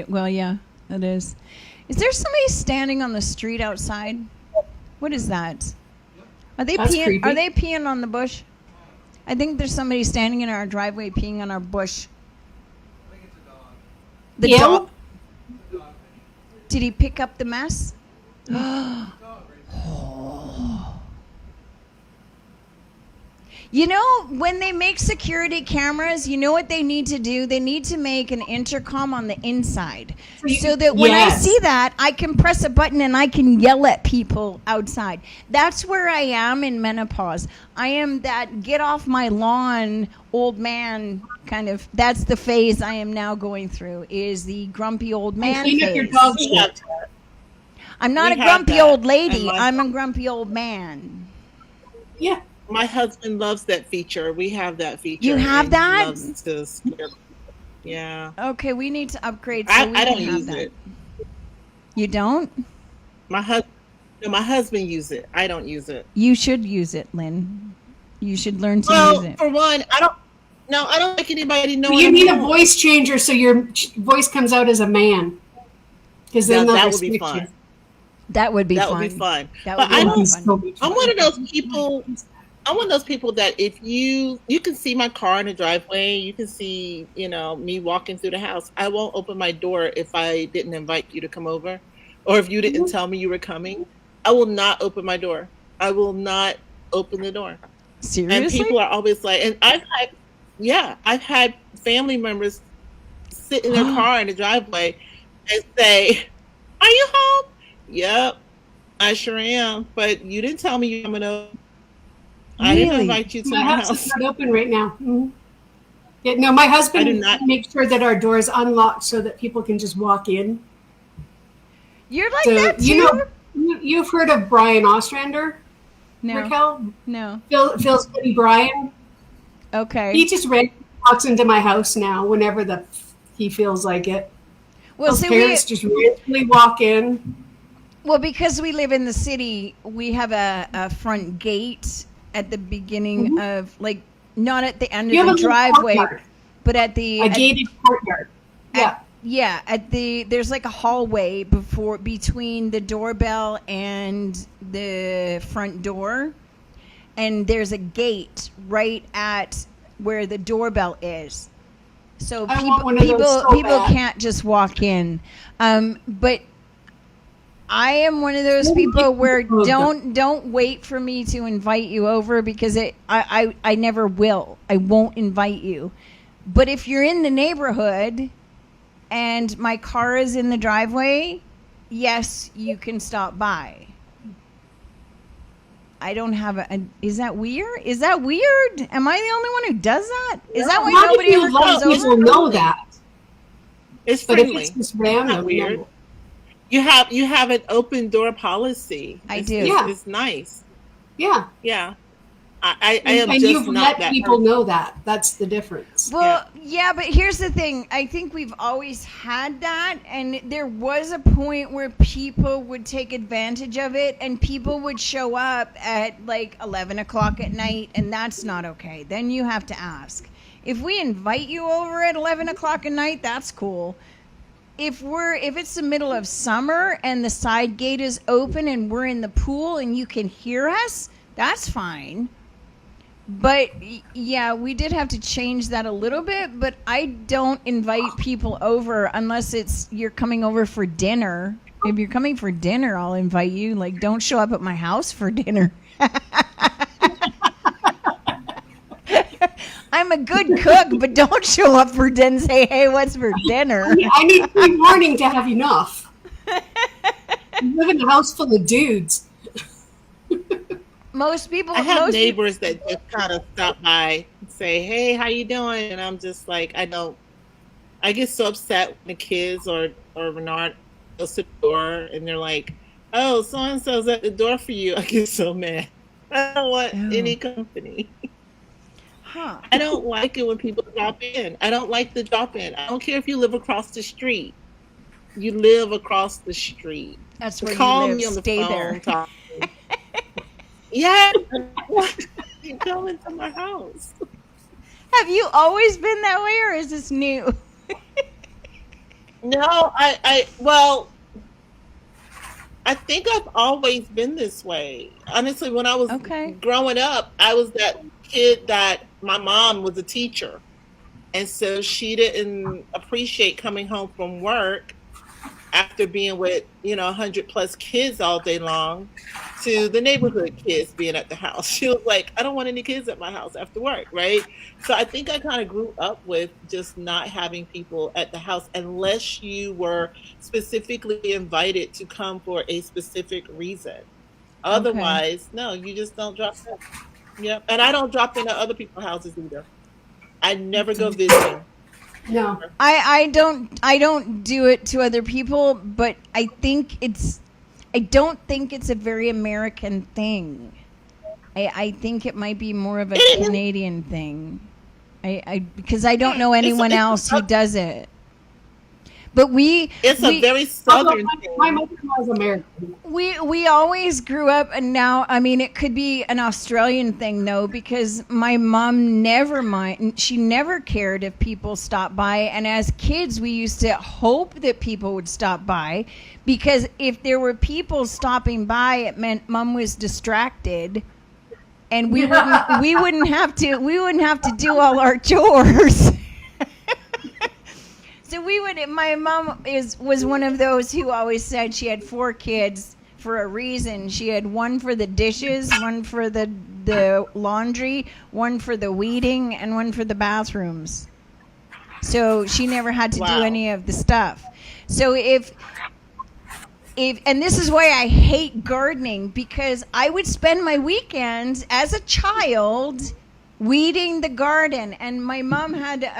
Well, yeah, it is. Is there somebody standing on the street outside? What is that? Are they That's peeing? creepy. Are they peeing on the bush? I think there's somebody standing in our driveway peeing on our bush. I think it's a dog. The Ew. dog. The dog. Did he pick up the mess? Dog right You know, when they make security cameras, you know what they need to do? They need to make an intercom on the inside so that when I see that, I can press a button and I can yell at people outside. That's where I am in menopause. I am that get off my lawn old man kind of. That's the phase I am now going through, is the grumpy old man Clean up your phase. dog We shit. have- I'm not we a have grumpy that. old lady. And I'm a grumpy old man. Yeah. My husband loves that feature. We have that feature. You have and he that? loves to scare- Yeah. Okay, we need to upgrade so I we don't can have use that. it. You don't? My husband uses it. I don't use it. You should use it, Lynn. You should learn to use Well, it. for one, I don't like anybody knowing. You I'm need a home. voice changer so your voice comes out as a man. Because then Now, they'll that would be respect fun. you. That would be That fun. would be fun. That But would be I really don't. fun. I'm one of those people. I'm one of those people that if you can see my car in the driveway, you can see, me walking through the house. I won't open my door if I didn't invite you to come over, or if you didn't tell me you were coming. I will not open my door. I will not open the door. Seriously? And people are always like, and I've had family members sit in their car in the driveway and say, "Are you home?" "Yep, I sure am. But you didn't tell me you were coming over. I didn't Really? invite you to My my house is house." not open right now. Mhm. Yeah, no, my husband I do not- makes sure that our door is unlocked so that people can just walk in. You're like So, that too? you've heard of Brian Ostrander, No. Raquel? No. Phil's buddy Brian. Okay. He just walks into my house now whenever he feels like it. well, Those see, parents just randomly walk in. well, because we live in the city, we have a front gate at the beginning of, like, not at the end You of have the a little driveway, courtyard, but at the a gated courtyard. Yeah. Yeah, there's like a hallway between the doorbell and the front door, and there's a gate right at where the doorbell is. So I want one of those so people bad. can't just walk in. But I am one of those people where don't wait for me to invite you over, because I never will. I won't invite you. But if you're in the neighborhood and my car is in the driveway, yes, you can stop by. I don't have is that weird? Is that weird? Am I the only one who does that? Is that why Not nobody if you ever love comes people over? know that. It's But if friendly. it's just It's random, not weird. no. You have an open door policy. I It's- do. It's, Yeah. it's nice. Yeah. Yeah. I am And just you've not let that people person. know that. That's the difference. Well, yeah, but here's the thing. I think we've always had that, and there was a point where people would take advantage of it, and people would show up at like 11 o'clock at night, and that's not okay. Then you have to ask. If we invite you over at 11 o'clock at night, that's cool. If it's the middle of summer and the side gate is open and we're in the pool and you can hear us, that's fine. But yeah, we did have to change that a little bit, but I don't invite people over unless you're coming over for dinner. If you're coming for dinner, I'll invite you. Like, don't show up at my house for dinner. I'm a good cook, but don't show up for dinner and say, hey, what's for dinner? I need pre-warning to have enough. You live in a house full of dudes. Most people, I have most neighbors that just kind of stop by and say, "Hey, how you doing?" And I'm just like, I get so upset when the kids or Bernard goes to the door and they're like, "Oh, so and so's at the door for you." I get so mad. I don't want any company. Huh. I don't like it when people drop in. I don't like the drop in. I don't care if you live across the street. You live across the street. That's where Call you me live. on the Stay phone. there. Talk to me. Yeah, you come into my house. Have you always been that way, or is this new? No, I think I've always been this way. Honestly, when I was growing up, I was that kid that my mom was a teacher. And so she didn't appreciate coming home from work after being with, 100 plus kids all day long to the neighborhood kids being at the house. She was like, I don't want any kids at my house after work, right? So I think I kind of grew up with just not having people at the house unless you were specifically invited to come for a specific reason. Otherwise, no, you just don't drop in. Yep. And I don't drop in at other people's houses either. I never go visiting. No. I don't do it to other people, but I don't think it's a very American thing. I think it might be more of a Canadian thing. Because I don't know anyone else who does it. But it's a very southern thing. My mother-in-law is American. We always grew up, and now, I mean, it could be an Australian thing, though, because my mom she never cared if people stopped by, and as kids, we used to hope that people would stop by, because if there were people stopping by, it meant mom was distracted, and we wouldn't have to do all our chores. So my mom was one of those who always said she had 4 kids for a reason. She had one for the dishes, one for the laundry, one for the weeding, and one for the bathrooms. So she never had to do any of the stuff. So if and this is why I hate gardening, because I would spend my weekends as a child weeding the garden, and my mom had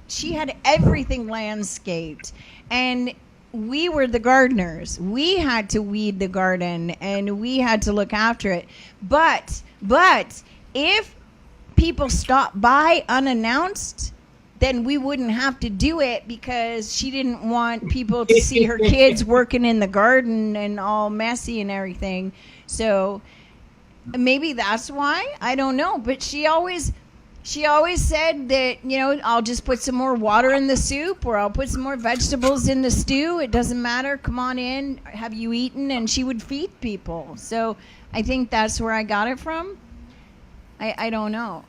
she had everything landscaped, and we were the gardeners. We had to weed the garden, and we had to look after it. But if people stopped by unannounced, then we wouldn't have to do it, because she didn't want people to see her kids working in the garden and all messy and everything. So maybe that's why. I don't know. But she always She always said that, I'll just put some more water in the soup or I'll put some more vegetables in the stew. It doesn't matter. Come on in. Have you eaten? And she would feed people. So I think that's where I got it from. I don't know.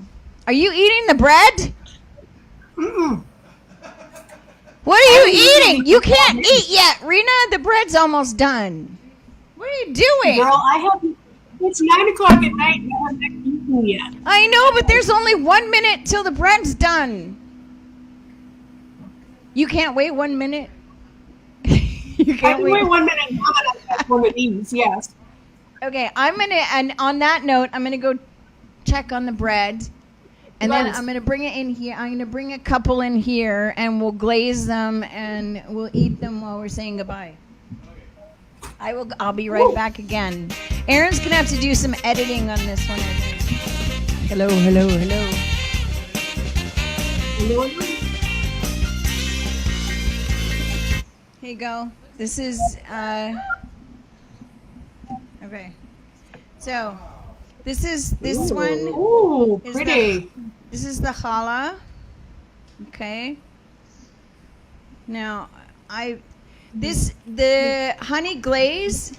Are you eating the bread? Mm-mm. What are you eating? You can't eat yet, Rena. The bread's almost done. What are you doing? Girl, it's 9:00 at night and I haven't eaten yet. I know, but there's only 1 minute till the bread's done. You can't wait 1 minute? You I can't can wait 1 minute and have one of these, yes. Okay, and on that note, I'm gonna go check on the bread. And then I'm going to bring it in here. I'm going to bring a couple in here, and we'll glaze them, and we'll eat them while we're saying goodbye. I'll be right back again. Aaron's going to have to do some editing on this one, I think. Hello. Here you go. This is, okay. So, this one. Ooh, pretty. This is the challah. Okay. Now, the honey glaze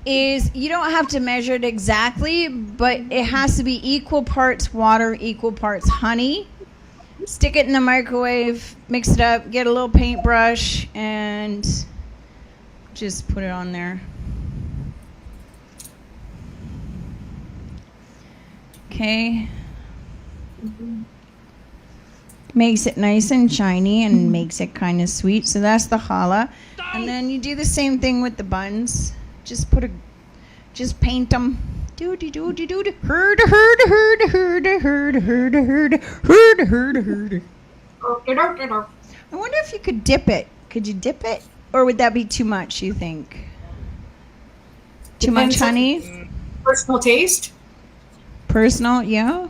is, you don't have to measure it exactly, but it has to be equal parts water, equal parts honey. Stick it in the microwave, mix it up, get a little paintbrush, and just put it on there. Okay. Makes it nice and shiny and makes it kind of sweet. So that's the challah. And then you do the same thing with the buns. Just paint them. Herd. I wonder if you could dip it. Could you dip it? Or would that be too much, you think? Too much honey? Personal taste? Personal, yeah.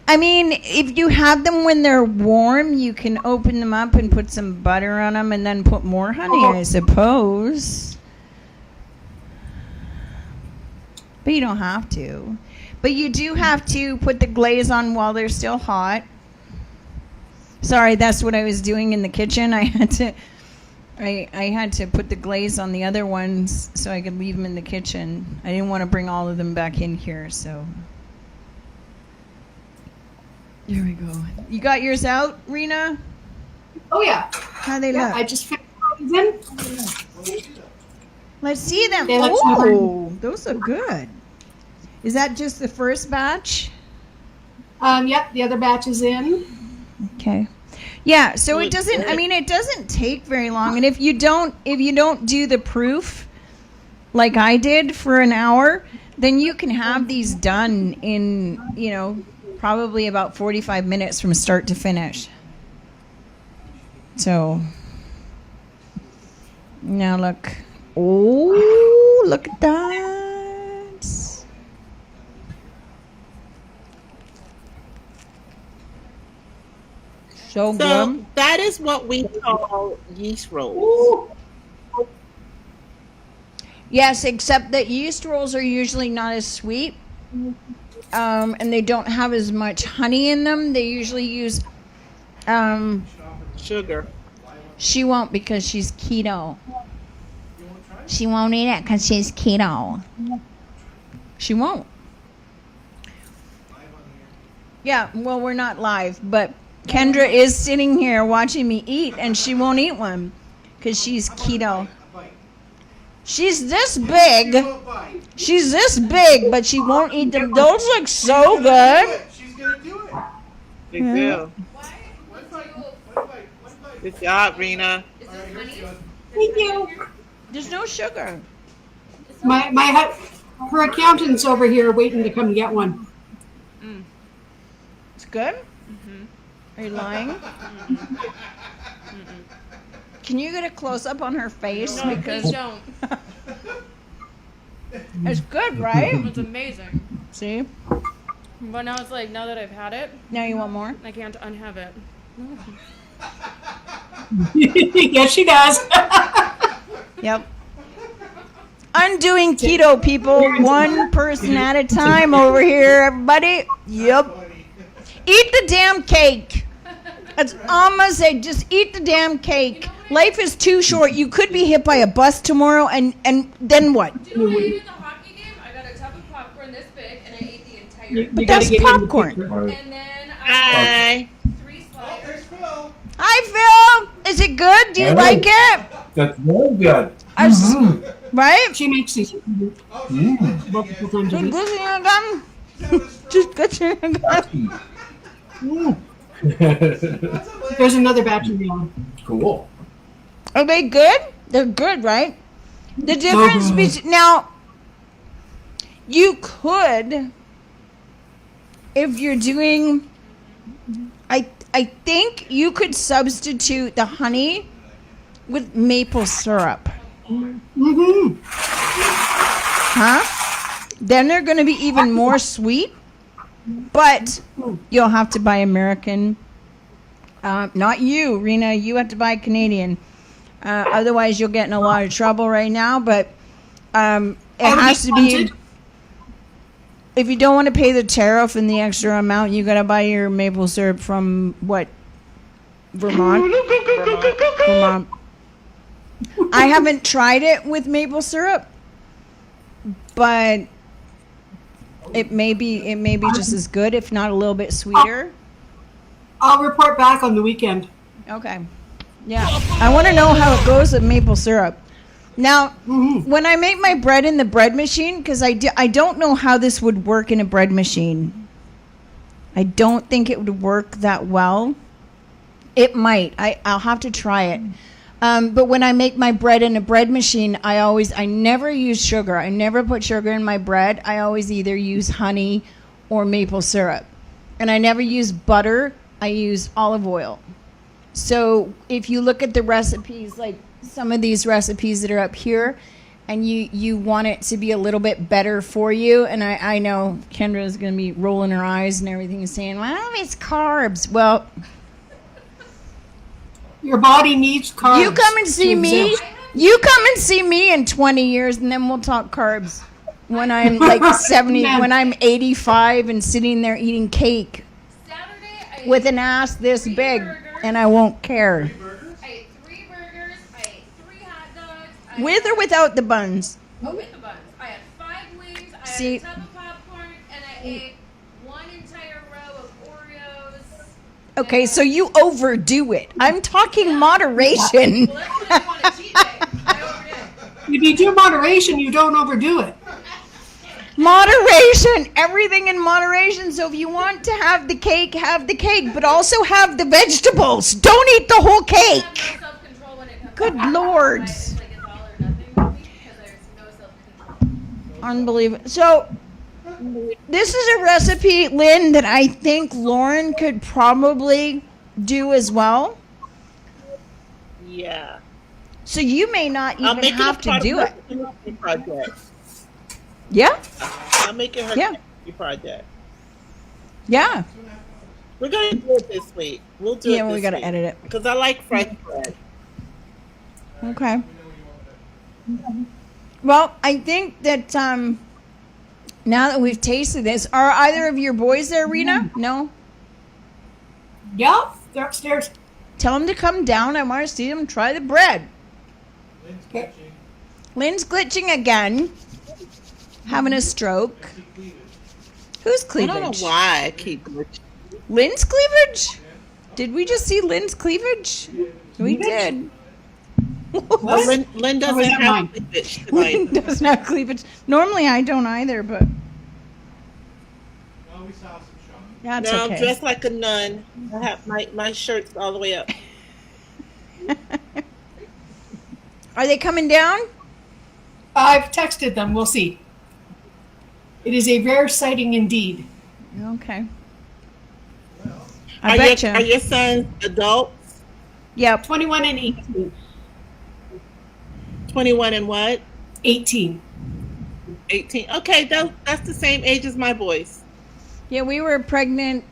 I mean, if you have them when they're warm, you can open them up and put some butter on them and then put more honey, I suppose. But you don't have to. But you do have to put the glaze on while they're still hot. Sorry, that's what I was doing in the kitchen. I had to put the glaze on the other ones so I could leave them in the kitchen. I didn't want to bring all of them back in here, so... There we go. You got yours out, Rena? Oh, yeah. How they Yeah, look? I just finished them. Let's see them. They look Oh, those are good. Is that just the first batch? Yep, the other batch is in. Okay. Yeah, so it doesn't take very long. And if you don't do the proof like I did for an hour, then you can have these done in, probably about 45 minutes from start to finish. So now look. Oh, look at that. So good. That is what we call yeast rolls. Yes, except that yeast rolls are usually not as sweet. And they don't have as much honey in them. They usually use Sugar. She won't because she's keto. She won't eat it because she's keto. She won't. Yeah, well, we're not live, but Kendra is sitting here watching me eat, and she won't eat one because she's keto. She's this big. She's this big, but she won't eat them. Those look so good. She's gonna do it. Big deal. Good job, Rena. Thank you. There's no sugar. Her accountant's over here waiting to come get one. It's good? Mm-hmm. Are you lying? Mm-mm. Can you get a close-up on her face? No, because please don't. It's good, right? It's amazing. See? But now it's like, now that I've had it, Now you want more? I can't unhave it. Yes, she does. Yep. Undoing keto, people. One person at a time over here, everybody. Yep. Eat the damn cake. That's all I'm gonna say. Just eat the damn cake. Life is too short. You could be hit by a bus tomorrow, and then what? Do you know what I did at the hockey game? I got a tub of popcorn this big, and I ate the entire. But that's popcorn. And then I Hi. had 3 slices. There's Phil. Hi, Phil. Is it good? Do you like it? That's very good. Right? She makes these Oh, she's multiple times a Good week. to see you again. Just good to see you again. There's another batch of them. Cool. Are they good? They're good, right? The difference between now, you could, if you're doing, I think you could substitute the honey with maple syrup. Mm-hmm. Huh? Then they're going to be even more sweet, but you'll have to buy American. Not you, Rena. You have to buy Canadian. Otherwise, you'll get in a lot of trouble right now. But it has to be. If you don't want to pay the tariff and the extra amount, you got to buy your maple syrup from what? Vermont. Vermont. I haven't tried it with maple syrup, but it may be just as good, if not a little bit sweeter. I'll report back on the weekend. Okay. Yeah. I want to know how it goes with maple syrup. Now, when I make my bread in the bread machine, because I don't know how this would work in a bread machine. I don't think it would work that well. It might. I'll have to try it. But when I make my bread in a bread machine, I never use sugar. I never put sugar in my bread. I always either use honey or maple syrup. And I never use butter. I use olive oil. So if you look at the recipes, like some of these recipes that are up here, and you want it to be a little bit better for you, and I know Kendra's going to be rolling her eyes and everything and saying, well, it's carbs. Well, Your body needs carbs. you come and see to me. exist. You come and see me in 20 years, and then we'll talk carbs. When I'm like 70, when I'm 85 and sitting there eating cake Saturday, I ate with an ass this big, and I won't care. I ate 3 burgers. I ate 3 hot dogs. I With or without the buns? Oh, with the buns. I had 5 wings. I See- had a tub of popcorn, and I ate 1 entire row of Oreos. Okay, so you overdo it. I'm talking moderation. Well, that's when I want a cheat day. I overdid it. If you do moderation, you don't overdo it. Moderation. Everything in moderation. So if you want to have the cake, but also have the vegetables. Don't eat the whole I have cake. no self-control when it comes Good to Lord. It's like it's all or nothing with me because there's no self-control. Unbelievable. So this is a recipe, Lynn, that I think Lauren could probably do as well. Yeah. So you may not I'll even make have it to do it. a project. Yeah? I'll make it her Yeah. project. Yeah. We're gonna do it this week. We'll do it. Yeah, well, we got gotta to edit it. because I like fresh bread. Okay. Well, I think that now that we've tasted this, are either of your boys there, Rena? No? Yeah, they're upstairs. Tell them to come down. I want to see them try the bread. Lynn's Okay. glitching. Lynn's glitching again. Having a stroke. Who's I cleavage? don't know why I keep glitching. Lynn's cleavage? Did we just see Lynn's cleavage? We did. Well, Lynn doesn't was that have mine? cleavage Lynn tonight. doesn't have cleavage. Normally I don't either, but Oh, we saw some shots. that's No, I'm okay. dressed like a nun. I have my shirt's all the way up. Are they coming down? I've texted them. We'll see. It is a rare sighting indeed. Okay. I bet Are your sons adults? Yep. 21 and 18. 21 and what? 18. 18. Okay, that's the same age as my boys. Yeah, we were pregnant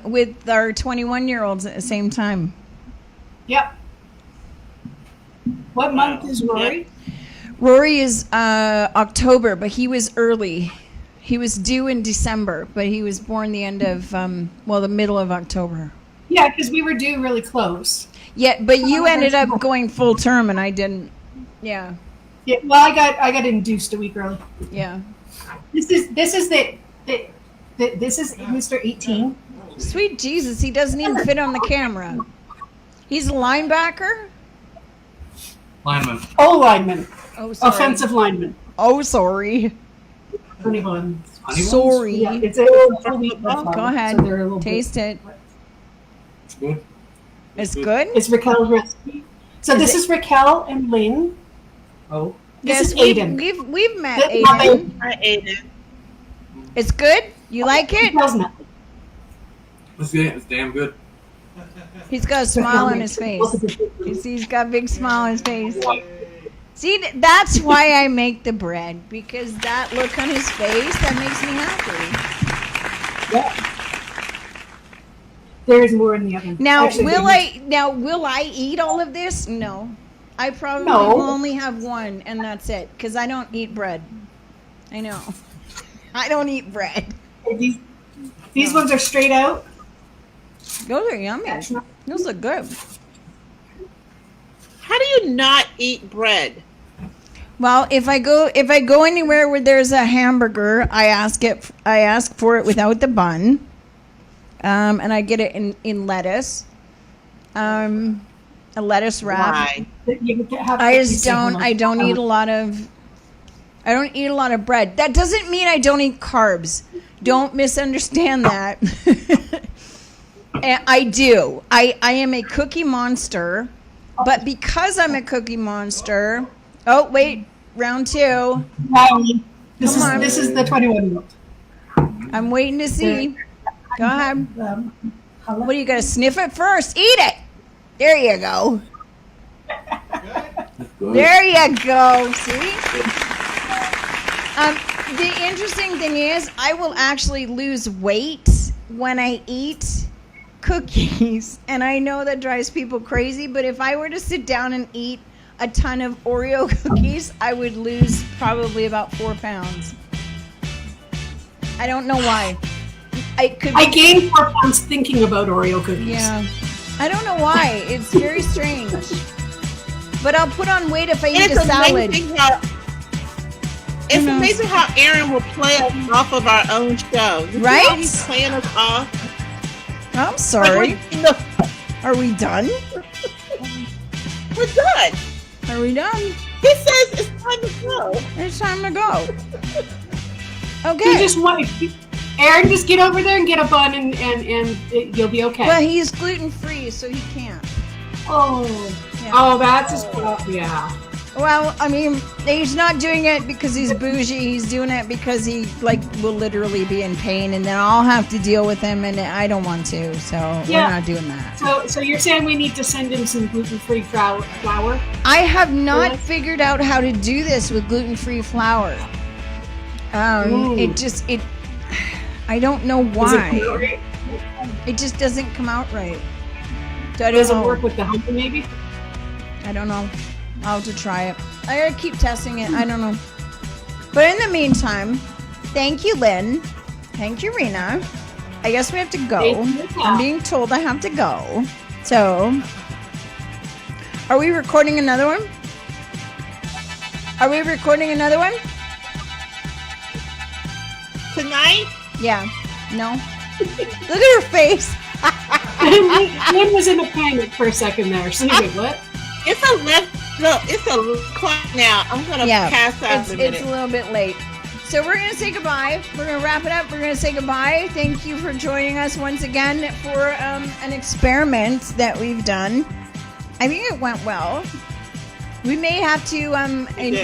with our 21-year-olds at the same time. Yep. What month is Rory? Rory is October, but he was early. He was due in December, but he was born the end of, the middle of October. Yeah, because we were due really close. Yeah, but you ended up going full term, and I didn't. Yeah. Yeah. Well, I got induced a week early. Yeah. This is Mr. 18. Sweet Jesus, he doesn't even fit on the camera. He's a linebacker? Lineman. Oh, lineman. Oh, sorry. Offensive lineman. Oh, sorry. Honey buns. Sorry. Yeah, it's a full wheat bread flour, Go ahead. so they're a little Taste it. It's good. It's good? It's Raquel's recipe. So this is Raquel and Lynn. Oh. This Yes, is Aiden. We've met This- Aiden. I ate it. It's good? You like it? Raquel's not. It's damn good. He's got a smile on his face. You see, he's got a big smile on his face. See, that's why I make the bread, because that look on his face, that makes me happy. Yeah. There's more in the oven. Now, Actually, will I eat all of this? No. I probably No. will only have one, and that's it, because I don't eat bread. I know. I don't eat bread. These ones are straight out. Those are yummy. Those look good. How do you not eat bread? Well, if I go anywhere where there's a hamburger, I ask for it without the bun, and I get it in lettuce, a lettuce wrap. Why? I don't eat a lot of bread. That doesn't mean I don't eat carbs. Don't misunderstand that. I do. I am a cookie monster, but because I'm a cookie monster. Oh wait, round 2. This is the 21-year-old. I'm waiting to see. Go ahead. What do you got to sniff it first? Eat it. There you go. There you go. See? The interesting thing is, I will actually lose weight when I eat cookies, and I know that drives people crazy, but if I were to sit down and eat a ton of Oreo cookies, I would lose probably about 4 pounds. I don't know why. I gained 4 pounds thinking about Oreo cookies. Yeah. I don't know why. It's very strange. But I'll put on weight if I eat a salad. It's amazing how Aaron will play us off of our own show. You see Right? how he's playing us off. I'm sorry. Are we done? We're done. Are we done? He says it's time to go. It's time to go. You Okay. just want Aaron, just get over there and get a bun, and you'll be okay. Well, he's gluten free, so he can't. Oh, Yeah. oh, that's his problem. Yeah. Well, I mean, he's not doing it because he's bougie. He's doing it because he will literally be in pain, and then I'll have to deal with him, and I don't want to. So Yeah. we're not doing that. So you're saying we need to send him some gluten-free flour? I have not Yes. figured out how to do this with gluten-free flour. It I don't know why. It just doesn't come out right. So I don't Does it know. work with the honey, maybe? I don't know. I'll have to try it. I gotta keep testing it. I don't know. But in the meantime, thank you, Lynn. Thank you, Rena. I guess we have to go. Thank you. I'm being told I have to go. So, are we recording another one? Are we recording another one? Tonight? Yeah. No. Look at her face. Lynn was in a panic for a second there. So wait, what? It's 11 o'clock now. I'm gonna pass out in a minute. It's a little bit late. So we're gonna say goodbye. We're gonna wrap it up. We're gonna say goodbye. Thank you for joining us once again for an experiment that we've done. I think it went well. We may have to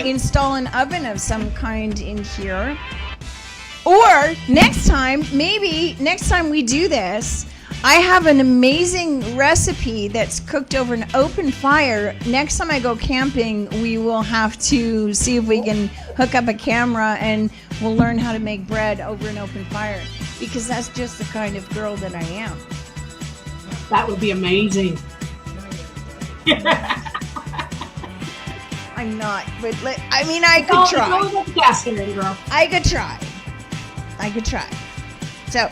install an oven of some kind in here. Or next time we do this, I have an amazing recipe that's cooked over an open fire. Next time I go camping, we will have to see if we can hook up a camera and we'll learn how to make bread over an open fire, because that's just the kind of girl that I am. That would be amazing. I'm not, but I could try. Go with the gas here, girl. I could try. I could try. So,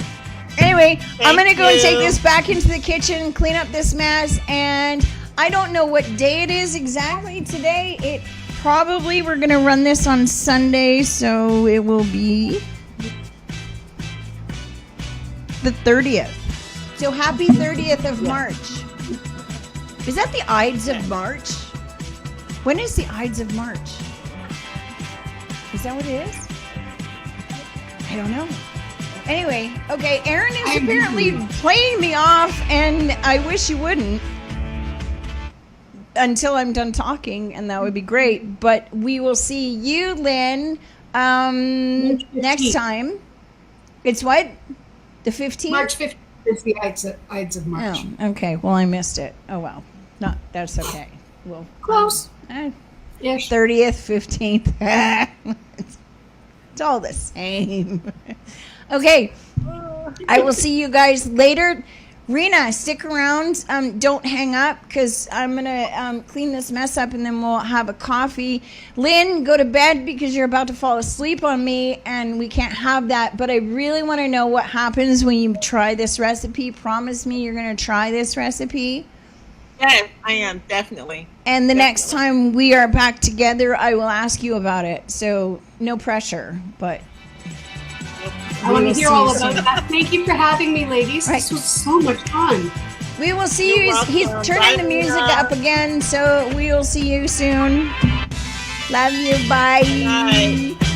anyway, I'm going to go and take this back into the kitchen, clean up this mess, and I don't know what day it is exactly today. We're going to run this on Sunday, so it will be the 30th. So happy 30th of March. Is that the Ides of March? When is the Ides of March? Is that what it is? I don't know. Anyway, okay, Aaron is apparently playing me off, and I wish you wouldn't until I'm done talking, and that would be great. But we will see you, Lynn, next time. It's what? The 15th? March 15th is the Ides of March. Oh, okay. Well, I missed it. Oh, well. That's okay. Well, close. Ish. 30th, 15th. It's all the same. Okay. I will see you guys later. Rena, stick around. Don't hang up because I'm going to clean this mess up and then we'll have a coffee. Lynn, go to bed because you're about to fall asleep on me and we can't have that. But I really want to know what happens when you try this recipe. Promise me you're going to try this recipe. Yes, I am, definitely. And the next time we are back together, I will ask you about it. So no pressure, but... I want to hear all about that. Thank you for having me, ladies. This was so much fun. We will see you. He's turning the music up again, so we will see you soon. Love you. Bye. Bye.